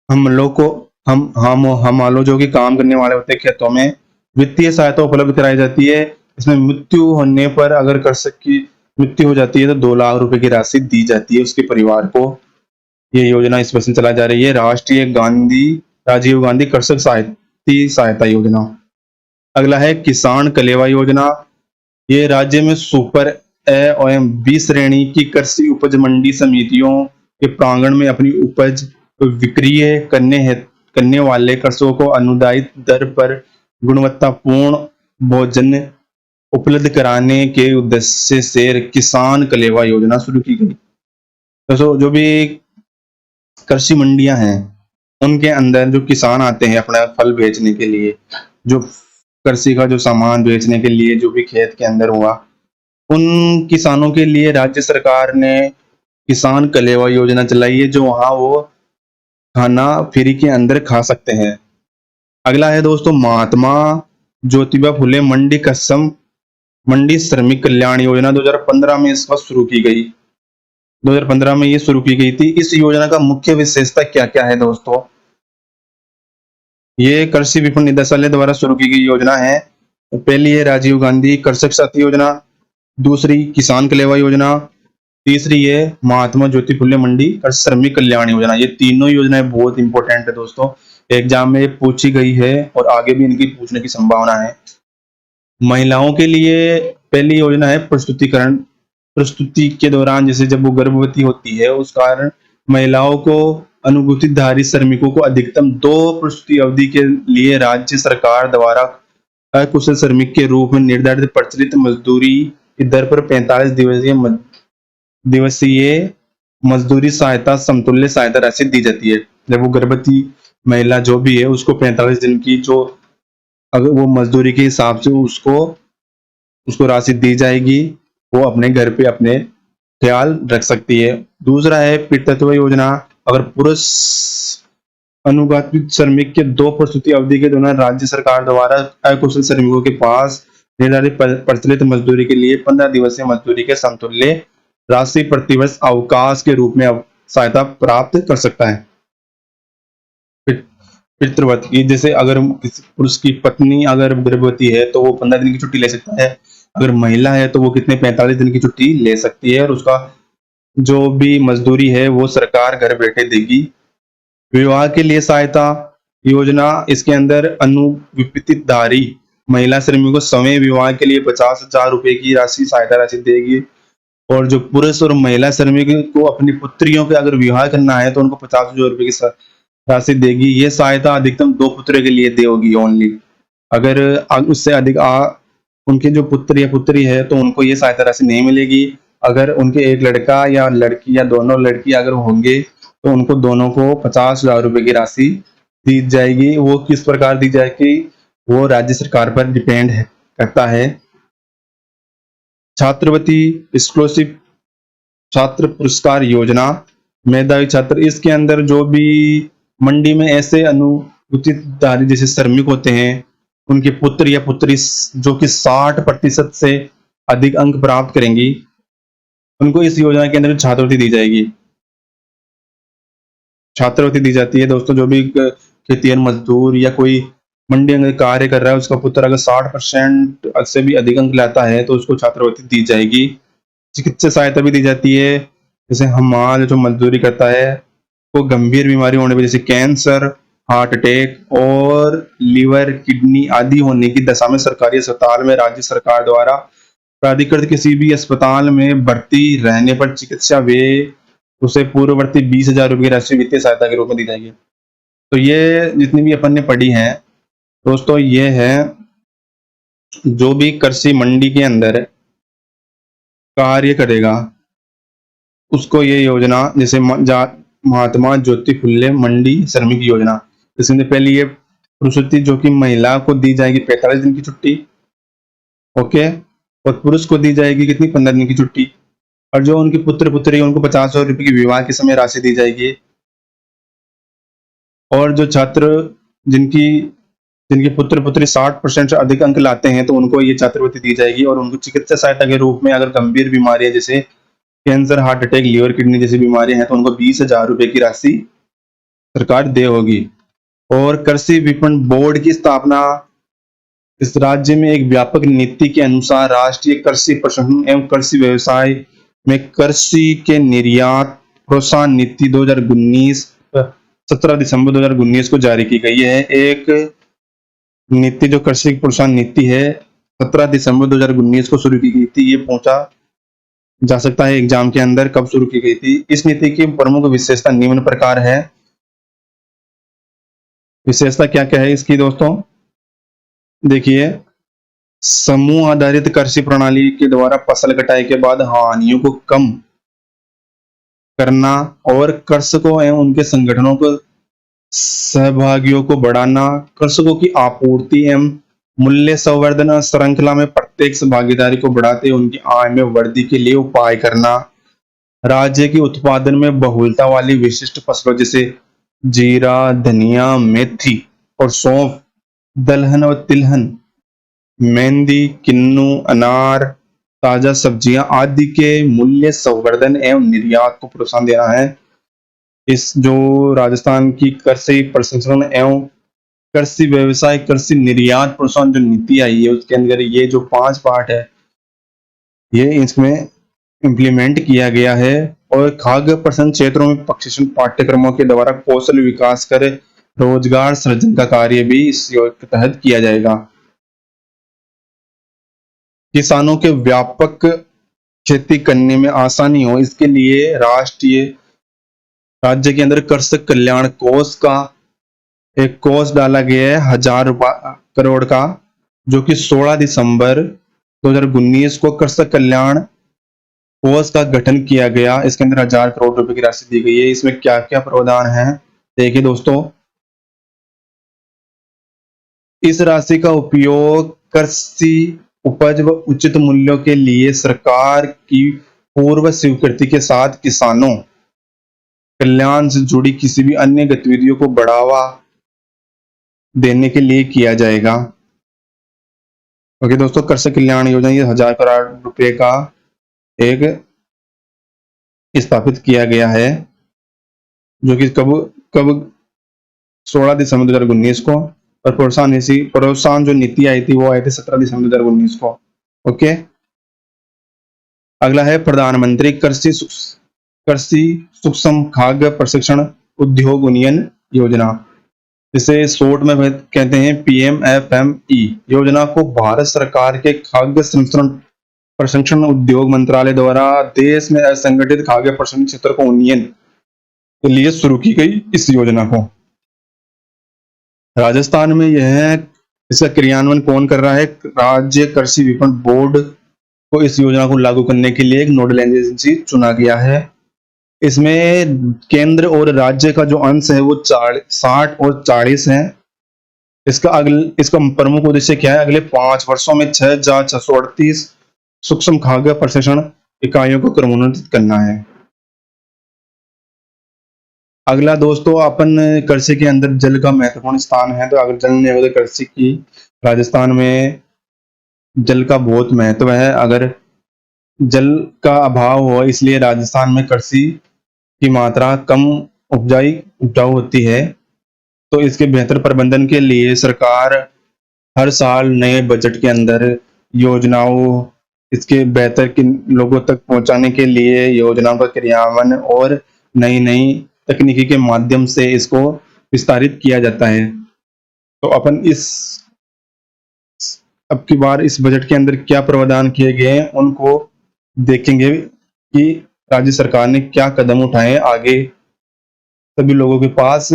हम वालों जो कि काम करने वाले होते हैं खेतों में, वित्तीय सहायता उपलब्ध कराई जाती है। इसमें मृत्यु होने पर अगर कृषक की मृत्यु हो जाती है तो 2 लाख रुपए की राशि दी जाती है उसके परिवार को। ये योजना इस वर्ष से चलाई जा रही है, राजीव गांधी कृषक सहायता योजना। अगला है किसान कलेवा योजना। ये राज्य में सुपर ए एवं बी श्रेणी की कृषि उपज मंडी समितियों के प्रांगण में अपनी उपज विक्रय करने वाले कृषकों को अनुदानित दर पर गुणवत्तापूर्ण भोजन उपलब्ध कराने के उद्देश्य से किसान कलेवा योजना शुरू की गई। दोस्तों जो भी कृषि मंडियां हैं उनके अंदर जो किसान आते हैं अपना फल बेचने के लिए, जो कृषि का जो सामान बेचने के लिए जो भी खेत के अंदर हुआ, उन किसानों के लिए राज्य सरकार ने किसान कलेवा योजना चलाई है, जो वहां वो खाना फ्री के अंदर खा सकते हैं। अगला है दोस्तों महात्मा ज्योतिबा फुले मंडी श्रमिक कल्याण योजना। 2015 में इसका शुरू की गई, 2015 में ये शुरू की गई थी। इस योजना का मुख्य विशेषता क्या क्या है दोस्तों? ये कृषि विपणन निदेशालय द्वारा शुरू की गई योजना है। पहली है राजीव गांधी कृषक साथी योजना, दूसरी किसान कलेवा योजना, तीसरी है महात्मा ज्योति फुले मंडी और श्रमिक कल्याण योजना। ये तीनों योजनाएं बहुत इंपॉर्टेंट है दोस्तों, एग्जाम में पूछी गई है और आगे भी इनकी पूछने की संभावना है। महिलाओं के लिए पहली योजना है प्रस्तुतिकरण। प्रस्तुति के दौरान जैसे जब वो गर्भवती होती है उस कारण महिलाओं को, अनुसूचितधारी श्रमिकों को अधिकतम 2 प्रस्तुति अवधि के लिए राज्य सरकार द्वारा अकुशल श्रमिक के रूप में निर्धारित प्रचलित मजदूरी की दर पर 45 दिवसीय मजदूरी सहायता समतुल्य सहायता राशि दी जाती है। जब वो गर्भवती महिला जो भी है उसको 45 दिन की जो अगर वो मजदूरी के हिसाब से उसको उसको राशि दी जाएगी, वो अपने घर पे अपने ख्याल रख सकती है। दूसरा है पितृत्व योजना। अगर पुरुष अनुगामित श्रमिक के 2 प्रसूति अवधि के दौरान राज्य सरकार द्वारा अकुशल श्रमिकों के पास निर्धारित प्रचलित मजदूरी के लिए 15 दिवसीय मजदूरी के समतुल्य राशि प्रतिवर्ष अवकाश के रूप में सहायता प्राप्त कर सकता है। पितृव्रत की, जैसे अगर किसी पुरुष की पत्नी अगर गर्भवती है तो वो 15 दिन की छुट्टी ले सकता है। अगर महिला है तो वो कितने 45 दिन की छुट्टी ले सकती है, और उसका जो भी मजदूरी है वो सरकार घर बैठे देगी। विवाह के लिए सहायता योजना, इसके अंदर अनुविपितधारी महिला श्रमिकों को समय विवाह के लिए 50,000 रुपए की राशि सहायता राशि देगी। और जो पुरुष और महिला श्रमिक को अपनी पुत्रियों के अगर विवाह करना है तो उनको 50,000 रुपए की राशि देगी। ये सहायता अधिकतम 2 पुत्रों के लिए देगी ओनली। अगर उससे अधिक उनके जो पुत्र या पुत्री है तो उनको ये सहायता राशि नहीं मिलेगी। अगर उनके एक लड़का या लड़की या दोनों लड़की अगर होंगे तो उनको दोनों को 50,000 रुपए की राशि दी जाएगी। वो किस प्रकार दी जाएगी वो राज्य सरकार पर डिपेंड करता है। छात्रवृत्ति एक्सक्लूसिव छात्र पुरस्कार योजना, मेधावी छात्र, इसके अंदर जो भी मंडी में ऐसे अनुसूचित जैसे श्रमिक होते हैं उनके पुत्र या पुत्री जो कि 60% से अधिक अंक प्राप्त करेंगी, उनको इस योजना के अंदर छात्रवृत्ति दी जाएगी। छात्रवृत्ति दी जाती है दोस्तों, जो भी खेतिहर मजदूर या कोई मंडी में कार्य कर रहा है उसका पुत्र अगर 60% से भी अधिक अंक लाता है तो उसको छात्रवृत्ति दी जाएगी। चिकित्सा सहायता भी दी जाती है, जैसे हमारा जो मजदूरी करता है वो गंभीर बीमारी होने पर जैसे कैंसर, हार्ट अटैक और लीवर किडनी आदि होने की दशा में सरकारी अस्पताल में राज्य सरकार द्वारा प्राधिकृत किसी भी अस्पताल में भर्ती रहने पर चिकित्सा व्यय उसे पूर्ववर्ती 20,000 रुपए की राशि वित्तीय सहायता के रूप में दी जाएगी। तो ये जितनी भी अपन ने पढ़ी है दोस्तों, ये है जो भी कृषि मंडी के अंदर कार्य करेगा उसको ये योजना, जैसे महात्मा ज्योति फुल्ले मंडी श्रमिक योजना, इसमें पहले ये प्रसूति जो कि महिला को दी जाएगी 45 दिन की छुट्टी, ओके, और पुरुष को दी जाएगी कितनी 15 दिन की छुट्टी, और जो उनकी पुत्र पुत्री उनको 50,000 रुपए की विवाह के समय राशि दी जाएगी। और जो छात्र जिनके पुत्र पुत्री 60% से अधिक अंक लाते हैं तो उनको ये छात्रवृत्ति दी जाएगी। और उनको चिकित्सा सहायता के रूप में अगर गंभीर बीमारियां जैसे cancer, heart attack, liver kidney जैसी बीमारियां हैं तो उनको 20,000 रुपए की राशि सरकार दे होगी। और कृषि विपणन बोर्ड की स्थापना, इस राज्य में एक व्यापक नीति के अनुसार राष्ट्रीय कृषि प्रसंस्करण एवं कृषि व्यवसाय में कृषि के निर्यात प्रोत्साहन नीति 2019 17 दिसंबर 2019 को जारी की गई है। एक नीति जो कृषि प्रोत्साहन नीति है 17 दिसंबर 2019 को शुरू की गई थी। ये पूछा जा सकता है एग्जाम के अंदर कब शुरू की गई थी। इस नीति की प्रमुख विशेषता निम्न प्रकार है। विशेषता क्या क्या है इसकी दोस्तों, देखिए, समूह आधारित कृषि प्रणाली के द्वारा फसल कटाई के बाद हानियों को कम करना और कृषकों एवं उनके संगठनों को सहभागियों को बढ़ाना, कृषकों की आपूर्ति एवं मूल्य संवर्धन श्रृंखला में प्रत्येक भागीदारी को बढ़ाते उनकी आय में वृद्धि के लिए उपाय करना, राज्य की उत्पादन में बहुलता वाली विशिष्ट फसलों जैसे जीरा, धनिया, मेथी और सौंफ, दलहन और तिलहन, मेहंदी, किन्नू, अनार, ताजा सब्जियां आदि के मूल्य संवर्धन एवं निर्यात को प्रोत्साहन देना है। इस जो राजस्थान की कृषि प्रसंस्करण एवं कृषि व्यवसाय कृषि निर्यात प्रोत्साहन जो नीति आई है उसके अंदर ये जो 5 पार्ट है ये इसमें इम्प्लीमेंट किया गया है। और खाद्य प्रसंस्करण क्षेत्रों में प्रशिक्षण पाठ्यक्रमों के द्वारा कौशल विकास कर रोजगार सृजन का कार्य भी इस योजना के तहत किया जाएगा। किसानों के व्यापक खेती करने में आसानी हो इसके लिए राज्य के अंदर कृषक कल्याण कोष का एक कोष डाला गया है 1,000 करोड़ का, जो कि 16 दिसंबर 2019 को कृषक कल्याण कोष का गठन किया गया। इसके अंदर 1,000 करोड़ रुपए की राशि दी गई है। इसमें क्या क्या प्रावधान है देखिए दोस्तों, इस राशि का उपयोग कृषि उपज व उचित मूल्यों के लिए सरकार की पूर्व स्वीकृति के साथ किसानों कल्याण से जुड़ी किसी भी अन्य गतिविधियों को बढ़ावा देने के लिए किया जाएगा। ओके दोस्तों, कृषि कल्याण योजना ये 1000 करोड़ रुपए का एक स्थापित किया गया है, जो कि कब कब 16 दिसंबर 2019 को, और प्रोत्साहन जो नीति आई थी वो आई थी 17 दिसंबर 2019 को। ओके, अगला है प्रधानमंत्री कृषि सूक्ष्म खाद्य प्रशिक्षण उद्योग उन्नयन योजना, जिसे शॉर्ट में कहते हैं PMFME योजना को भारत सरकार के खाद्य प्रशिक्षण उद्योग मंत्रालय द्वारा देश में असंगठित खाद्य प्रशिक्षण क्षेत्र को उन्नयन के लिए शुरू की गई इस योजना को। राजस्थान में इसका क्रियान्वयन कौन कर रहा है? राज्य कृषि विपणन बोर्ड को इस योजना को लागू करने के लिए एक नोडल एजेंसी चुना गया है। इसमें केंद्र और राज्य का जो अंश है वो 60 और 40 है। इसका प्रमुख उद्देश्य क्या है? अगले 5 वर्षों में 6,638 सूक्ष्म खाद्य प्रशिक्षण इकाइयों को क्रमोन्नत करना है। अगला दोस्तों, अपन कृषि के अंदर जल का महत्वपूर्ण स्थान है, तो अगर जल नहीं होगा तो कृषि की राजस्थान में जल का बहुत महत्व है। अगर जल का अभाव हो, इसलिए राजस्थान में कृषि की मात्रा कम उपजाऊ होती है। तो इसके बेहतर प्रबंधन के लिए सरकार हर साल नए बजट के अंदर योजनाओं इसके बेहतर लोगों तक पहुंचाने के लिए योजनाओं का क्रियान्वयन और नई नई तकनीकी के माध्यम से इसको विस्तारित किया जाता है। तो अपन अब की बार इस बजट के अंदर क्या प्रावधान किए गए हैं उनको देखेंगे कि राज्य सरकार ने क्या कदम उठाए आगे सभी लोगों के पास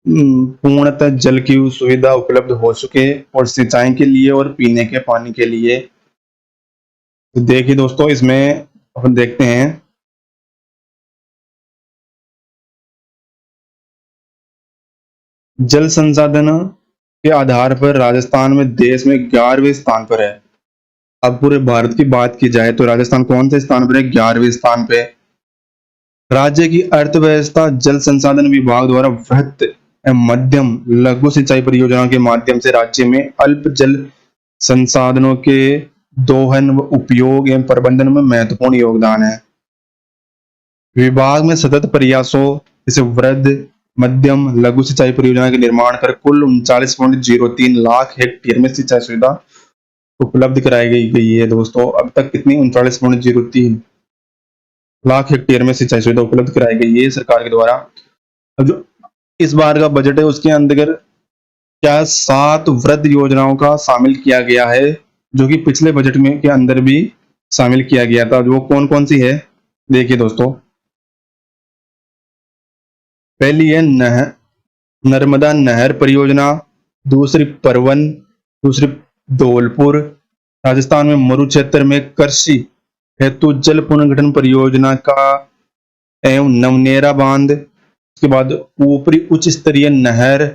पूर्णतः जल की सुविधा उपलब्ध हो सके और सिंचाई के लिए और पीने के पानी के लिए। तो देखिए दोस्तों, इसमें अपन देखते हैं जल संसाधन के आधार पर राजस्थान में देश में 11वें स्थान पर है। अब पूरे भारत की बात की जाए तो राजस्थान कौन से स्थान पर है? 11वें स्थान पे। राज्य की अर्थव्यवस्था जल संसाधन विभाग द्वारा वृहत एवं मध्यम लघु सिंचाई परियोजनाओं के माध्यम से राज्य में अल्प जल संसाधनों के दोहन व उपयोग एवं प्रबंधन में महत्वपूर्ण योगदान है। विभाग में सतत प्रयासों जैसे वृहद मध्यम लघु सिंचाई परियोजना के निर्माण कर कुल 39.03 लाख हेक्टेयर में सिंचाई सुविधा उपलब्ध कराई गई है। दोस्तों, अब तक कितनी? 39.03 लाख हेक्टेयर में सिंचाई सुविधा उपलब्ध कराई गई है सरकार के द्वारा। अब जो इस बार का बजट है उसके अंदर क्या 7 वृहद योजनाओं का शामिल किया गया है, जो कि पिछले बजट में के अंदर भी शामिल किया गया था। जो कौन कौन सी है देखिए दोस्तों, पहली है नर्मदा नहर परियोजना, दूसरी परवन, दूसरी धौलपुर। राजस्थान में मरु क्षेत्र में कृषि हेतु जल पुनर्गठन परियोजना का एवं नवनेरा बांध। उसके बाद ऊपरी उच्च स्तरीय नहर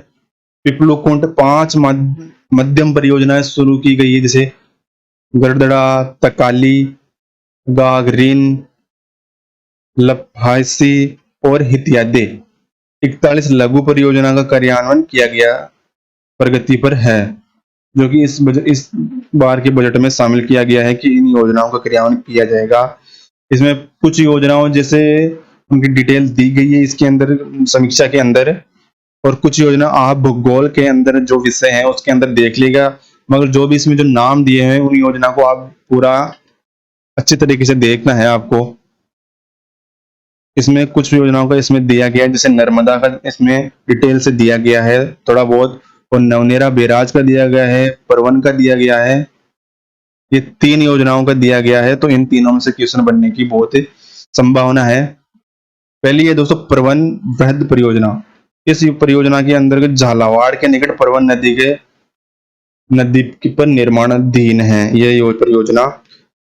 पिपलुकुंट 5 मध्यम परियोजनाएं शुरू की गई है, जैसे गरदड़ा, तकाली, गागरीन, लफाइसी और इत्यादि। 41 लघु परियोजना का कार्यान्वयन किया गया प्रगति पर है, जो कि इस बार के बजट में शामिल किया गया है कि इन योजनाओं का क्रियान्वयन किया जाएगा। इसमें कुछ योजनाओं जैसे उनकी डिटेल दी गई है इसके अंदर समीक्षा के अंदर, और कुछ योजना आप भूगोल के अंदर जो विषय है उसके अंदर देख लेगा, मगर जो भी इसमें जो नाम दिए हैं उन योजना को आप पूरा अच्छी तरीके से देखना है आपको। इसमें कुछ योजनाओं का इसमें दिया गया है, जैसे नर्मदा का इसमें डिटेल से दिया गया है थोड़ा बहुत, और नवनेरा बैराज का दिया गया है, परवन का दिया गया है। ये 3 योजनाओं का दिया गया है, तो इन तीनों में से क्वेश्चन बनने की बहुत संभावना है। पहली है दोस्तों परवन वृहद परियोजना। इस परियोजना के अंतर्गत झालावाड़ के निकट परवन नदी पर निर्माणाधीन है यह परियोजना।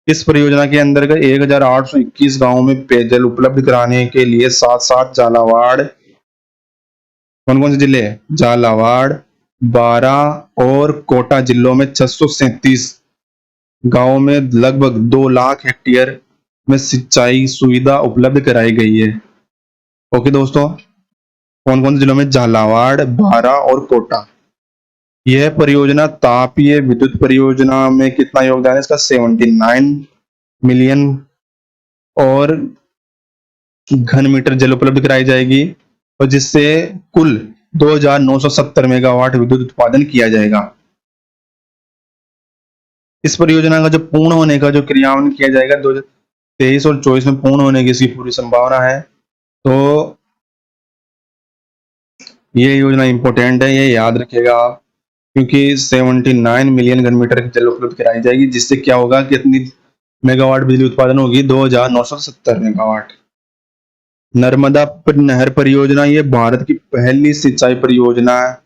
इस परियोजना के अंतर्गत 1821 गांवों में पेयजल उपलब्ध कराने के लिए साथ साथ झालावाड़, कौन कौन से जिले? झालावाड़, 12 और कोटा जिलों में 637 गांवों में लगभग 2 लाख हेक्टेयर में सिंचाई सुविधा उपलब्ध कराई गई है। ओके दोस्तों, कौन कौन से जिलों में? झालावाड़, बारा और कोटा। यह परियोजना तापीय विद्युत परियोजना में कितना योगदान है इसका? 79 मिलियन और घन मीटर जल उपलब्ध कराई जाएगी, और जिससे कुल 2970 मेगावाट विद्युत उत्पादन किया जाएगा। इस परियोजना का जो पूर्ण होने का जो क्रियान्वयन किया जाएगा 2023 और 24 में पूर्ण होने की इसकी पूरी संभावना है। तो ये योजना इंपॉर्टेंट है, ये याद रखिएगा आप, क्योंकि 79 मिलियन घन मीटर की जल उपलब्ध कराई जाएगी, जिससे क्या होगा, कितनी मेगावाट बिजली उत्पादन होगी? 2970 मेगावाट। नर्मदा नहर परियोजना, ये भारत की पहली सिंचाई परियोजना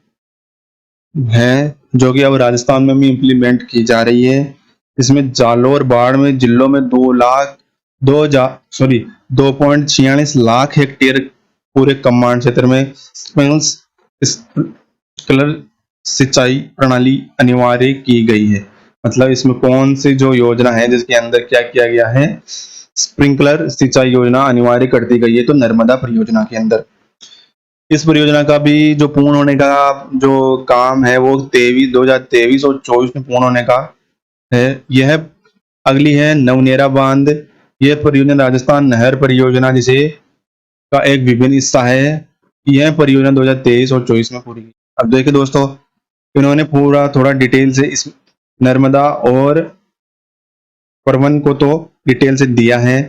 है जो कि अब राजस्थान में भी इम्प्लीमेंट की जा रही है। इसमें जालोर, बाड़मेर जिलों में 2.46 लाख हेक्टेयर पूरे कमांड क्षेत्र में स्प्रिंकलर सिंचाई प्रणाली अनिवार्य की गई है। मतलब इसमें कौन सी जो योजना है जिसके अंदर क्या किया गया है? स्प्रिंकलर सिंचाई योजना अनिवार्य कर दी गई है, तो नर्मदा परियोजना के अंदर। इस परियोजना का भी जो पूर्ण होने का जो काम है वो 2023 और 24 में पूर्ण होने का है। यह अगली है नवनेरा बांध। यह परियोजना राजस्थान नहर परियोजना जिसे का एक विभिन्न हिस्सा है। यह परियोजना 2023 और 24 में पूरी की। अब देखिए दोस्तों, इन्होंने पूरा थोड़ा डिटेल से इस नर्मदा और परवन को तो डिटेल से दिया है,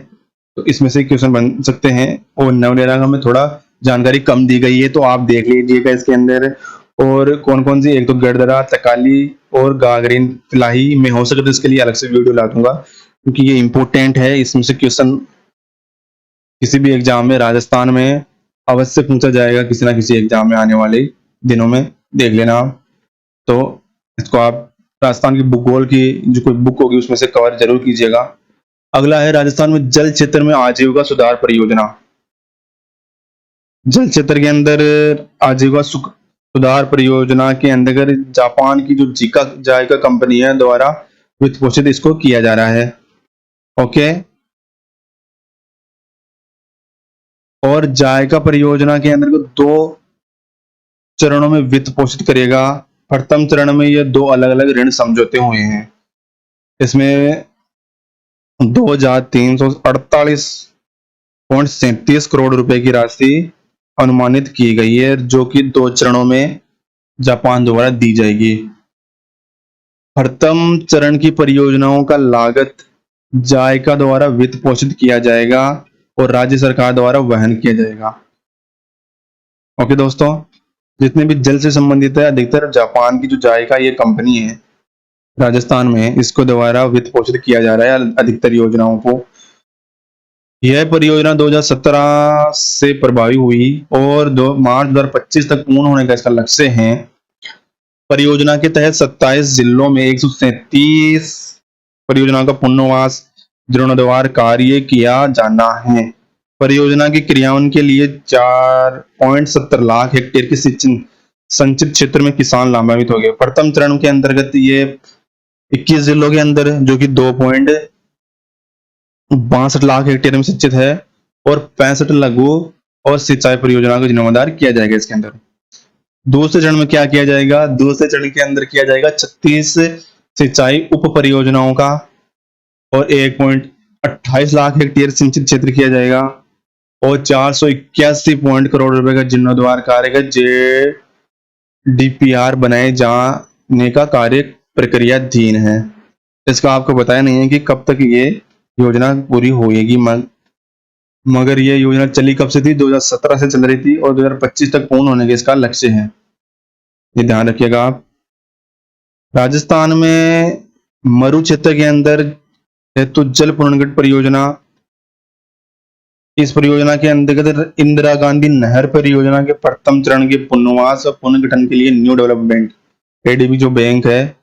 तो इसमें से क्वेश्चन बन सकते हैं। और नवनेरा में थोड़ा जानकारी कम दी गई है, तो आप देख लीजिएगा इसके अंदर। और कौन कौन सी, एक तो गडदरा, तकाली और गागरीन फिलाही में हो सके तो इसके लिए अलग से वीडियो ला दूंगा, क्योंकि ये इंपॉर्टेंट है। इसमें से क्वेश्चन किसी भी एग्जाम में राजस्थान में अवश्य पूछा जाएगा, किसी ना किसी एग्जाम में आने वाले दिनों में, देख लेना आप। तो इसको आप राजस्थान की भूगोल की जो कोई बुक होगी उसमें से कवर जरूर कीजिएगा। अगला है राजस्थान में जल क्षेत्र में आजीविका सुधार परियोजना। जल क्षेत्र के अंदर आजीविका सुधार परियोजना के अंतर्गत जापान की जो जायका कंपनी है द्वारा वित्त पोषित इसको किया जा रहा है। ओके, और जायका परियोजना के अंतर्गत 2 चरणों में वित्त पोषित करेगा। प्रथम चरण में ये 2 अलग अलग ऋण समझौते हुए हैं। इसमें 2348.37 करोड़ रुपए की राशि अनुमानित की गई है, जो कि 2 चरणों में जापान द्वारा दी जाएगी। प्रथम चरण की परियोजनाओं का लागत जायका द्वारा वित्त पोषित किया जाएगा और राज्य सरकार द्वारा वहन किया जाएगा। ओके दोस्तों, जितने भी जल से संबंधित है अधिकतर जापान की जो जायका ये कंपनी है राजस्थान में, इसको द्वारा वित्त पोषित किया जा रहा है अधिकतर योजनाओं को। यह परियोजना 2017 से प्रभावी हुई और मार्च 2025 तक पूर्ण होने का इसका लक्ष्य है। परियोजना के तहत 27 जिलों में 137 परियोजनाओं का पुनर्वास जीर्णोद्धार कार्य किया जाना है। परियोजना के क्रियान्वयन के लिए 4.70 लाख हेक्टेयर के संचित क्षेत्र में किसान लाभान्वित हो गए। प्रथम चरण के अंतर्गत ये 21 जिलों के अंदर जो कि 2.62 लाख हेक्टेयर में सिंचित है, और 65 लघु और सिंचाई परियोजना को जिम्मेदार किया जाएगा इसके अंदर। दूसरे चरण में क्या किया जाएगा? दूसरे चरण के अंदर किया जाएगा 36 सिंचाई उप परियोजनाओं का, और 1.28 लाख हेक्टेयर सिंचित क्षेत्र किया जाएगा, और 481 करोड़ रुपए का जीर्णोद्धार कार्य का जेडीपीआर बनाए जाने का कार्य प्रक्रियाधीन है। इसका आपको बताया नहीं है कि कब तक ये योजना पूरी होगी, मगर ये योजना चली कब से थी? 2017 से चल रही थी और 2025 तक पूर्ण होने का इसका लक्ष्य है, ये ध्यान रखिएगा आप। राजस्थान में मरु क्षेत्र के अंदर हेतु जल पुनर्गठन परियोजना, इस परियोजना के अंतर्गत इंदिरा गांधी नहर परियोजना के प्रथम चरण के पुनर्वास और पुनर्गठन के लिए न्यू डेवलपमेंट एडीबी जो बैंक है,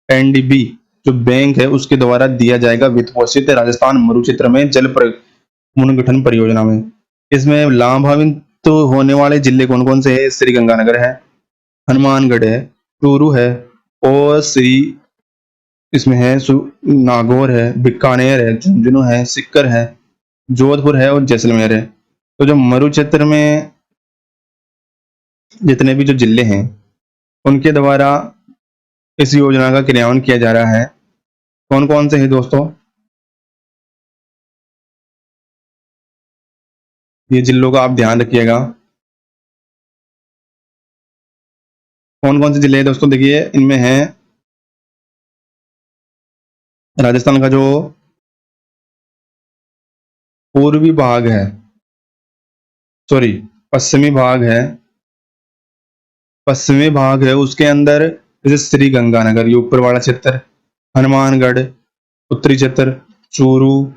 एनडीबी जो बैंक है, उसके द्वारा दिया जाएगा वित्त पोषित राजस्थान मरु क्षेत्र में जल पुनर्गठन परियोजना में। इसमें लाभान्वित होने वाले जिले कौन कौन से है? श्री गंगानगर है, हनुमानगढ़ है, चूरू है, और श्री इसमें है, नागौर है, बीकानेर है, झुंझुनू है, सीकर है, जोधपुर है और जैसलमेर है। तो जो मरु क्षेत्र में जितने भी जो जिले हैं उनके द्वारा इस योजना का क्रियान्वयन किया जा रहा है। कौन कौन से हैं दोस्तों? ये जिलों का आप ध्यान रखिएगा। कौन कौन से जिले हैं दोस्तों? देखिए, इनमें है राजस्थान का जो पूर्वी भाग है, सॉरी पश्चिमी भाग है, पश्चिमी भाग है, उसके अंदर जैसे श्री गंगानगर, ये ऊपर वाला क्षेत्र, हनुमानगढ़, उत्तरी क्षेत्र, चूरू,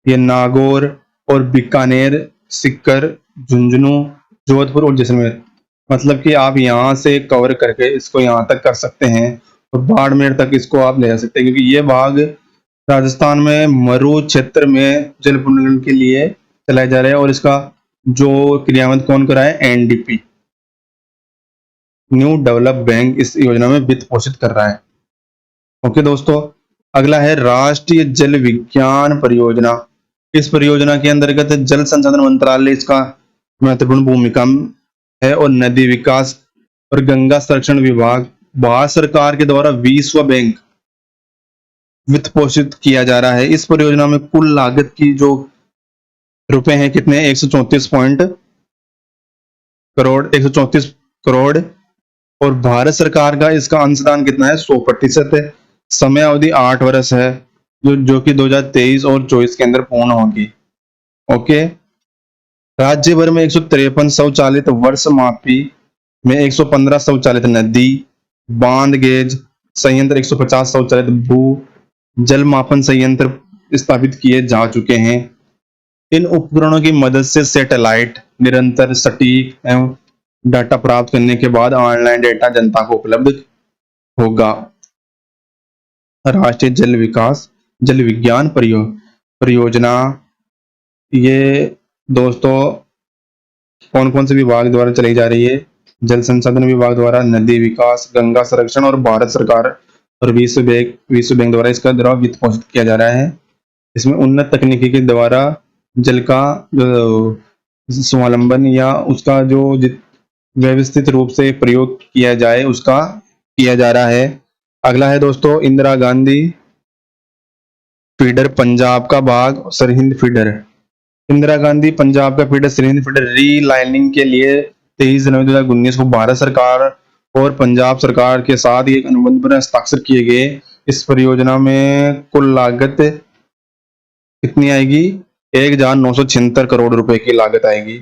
ये नागौर और बीकानेर, सीकर, झुंझुनू, जोधपुर और जैसलमेर। मतलब कि आप यहाँ से कवर करके इसको यहाँ तक कर सकते हैं और बाड़मेर तक इसको आप ले जा सकते हैं, क्योंकि ये भाग राजस्थान में मरु क्षेत्र में जल पुनर्जनन के लिए चलाया जा रहा है, और इसका जो क्रियान्वयन कौन कर रहा है? एनडीपी, न्यू डेवलप बैंक, इस योजना में वित्त पोषित कर रहा है। ओके दोस्तों, अगला है राष्ट्रीय जल विज्ञान परियोजना। इस परियोजना के अंतर्गत जल संसाधन मंत्रालय इसका महत्वपूर्ण भूमिका है, और नदी विकास और गंगा संरक्षण विभाग भारत सरकार के द्वारा विश्व बैंक वित्त पोषित किया जा रहा है। इस परियोजना में कुल लागत की जो रुपए हैं कितने? 134 करोड़, और भारत सरकार का इसका अंशदान कितना है? 100% है। समय अवधि 8 वर्ष है, जो कि 2023 और 24 के अंदर पूर्ण होगी। ओके, राज्य भर में 153 स्वचालित वर्ष मापी में 115 स्वचालित नदी बांध गेज संयंत्र, 150 स्वचालित भू जल मापन संयंत्र स्थापित किए जा चुके हैं। इन उपकरणों की मदद से सैटेलाइट निरंतर सटीक एवं डाटा प्राप्त करने के बाद ऑनलाइन डेटा जनता को उपलब्ध होगा। राष्ट्रीय जल विज्ञान परियोजना, ये दोस्तों कौन कौन से विभाग द्वारा चलाई जा रही है? जल संसाधन विभाग द्वारा, नदी विकास, गंगा संरक्षण और भारत सरकार और विश्व बैंक द्वारा इसका द्वारा वित्त पोषित किया जा रहा है। इसमें उन्नत तकनीकी के द्वारा जल का स्वावलंबन या उसका जो व्यवस्थित रूप से प्रयोग किया जाए उसका किया जा रहा है। अगला है दोस्तों इंदिरा गांधी फीडर, पंजाब का भाग सरहिंद फीडर। इंदिरा गांधी पंजाब का फीडर सरहिंद फीडर रीलाइनिंग के लिए 23 जनवरी 2019 को भारत सरकार और पंजाब सरकार के साथ एक अनुबंध पर हस्ताक्षर किए गए। इस परियोजना में कुल लागत कितनी आएगी? 1976 करोड़ रुपए की लागत आएगी।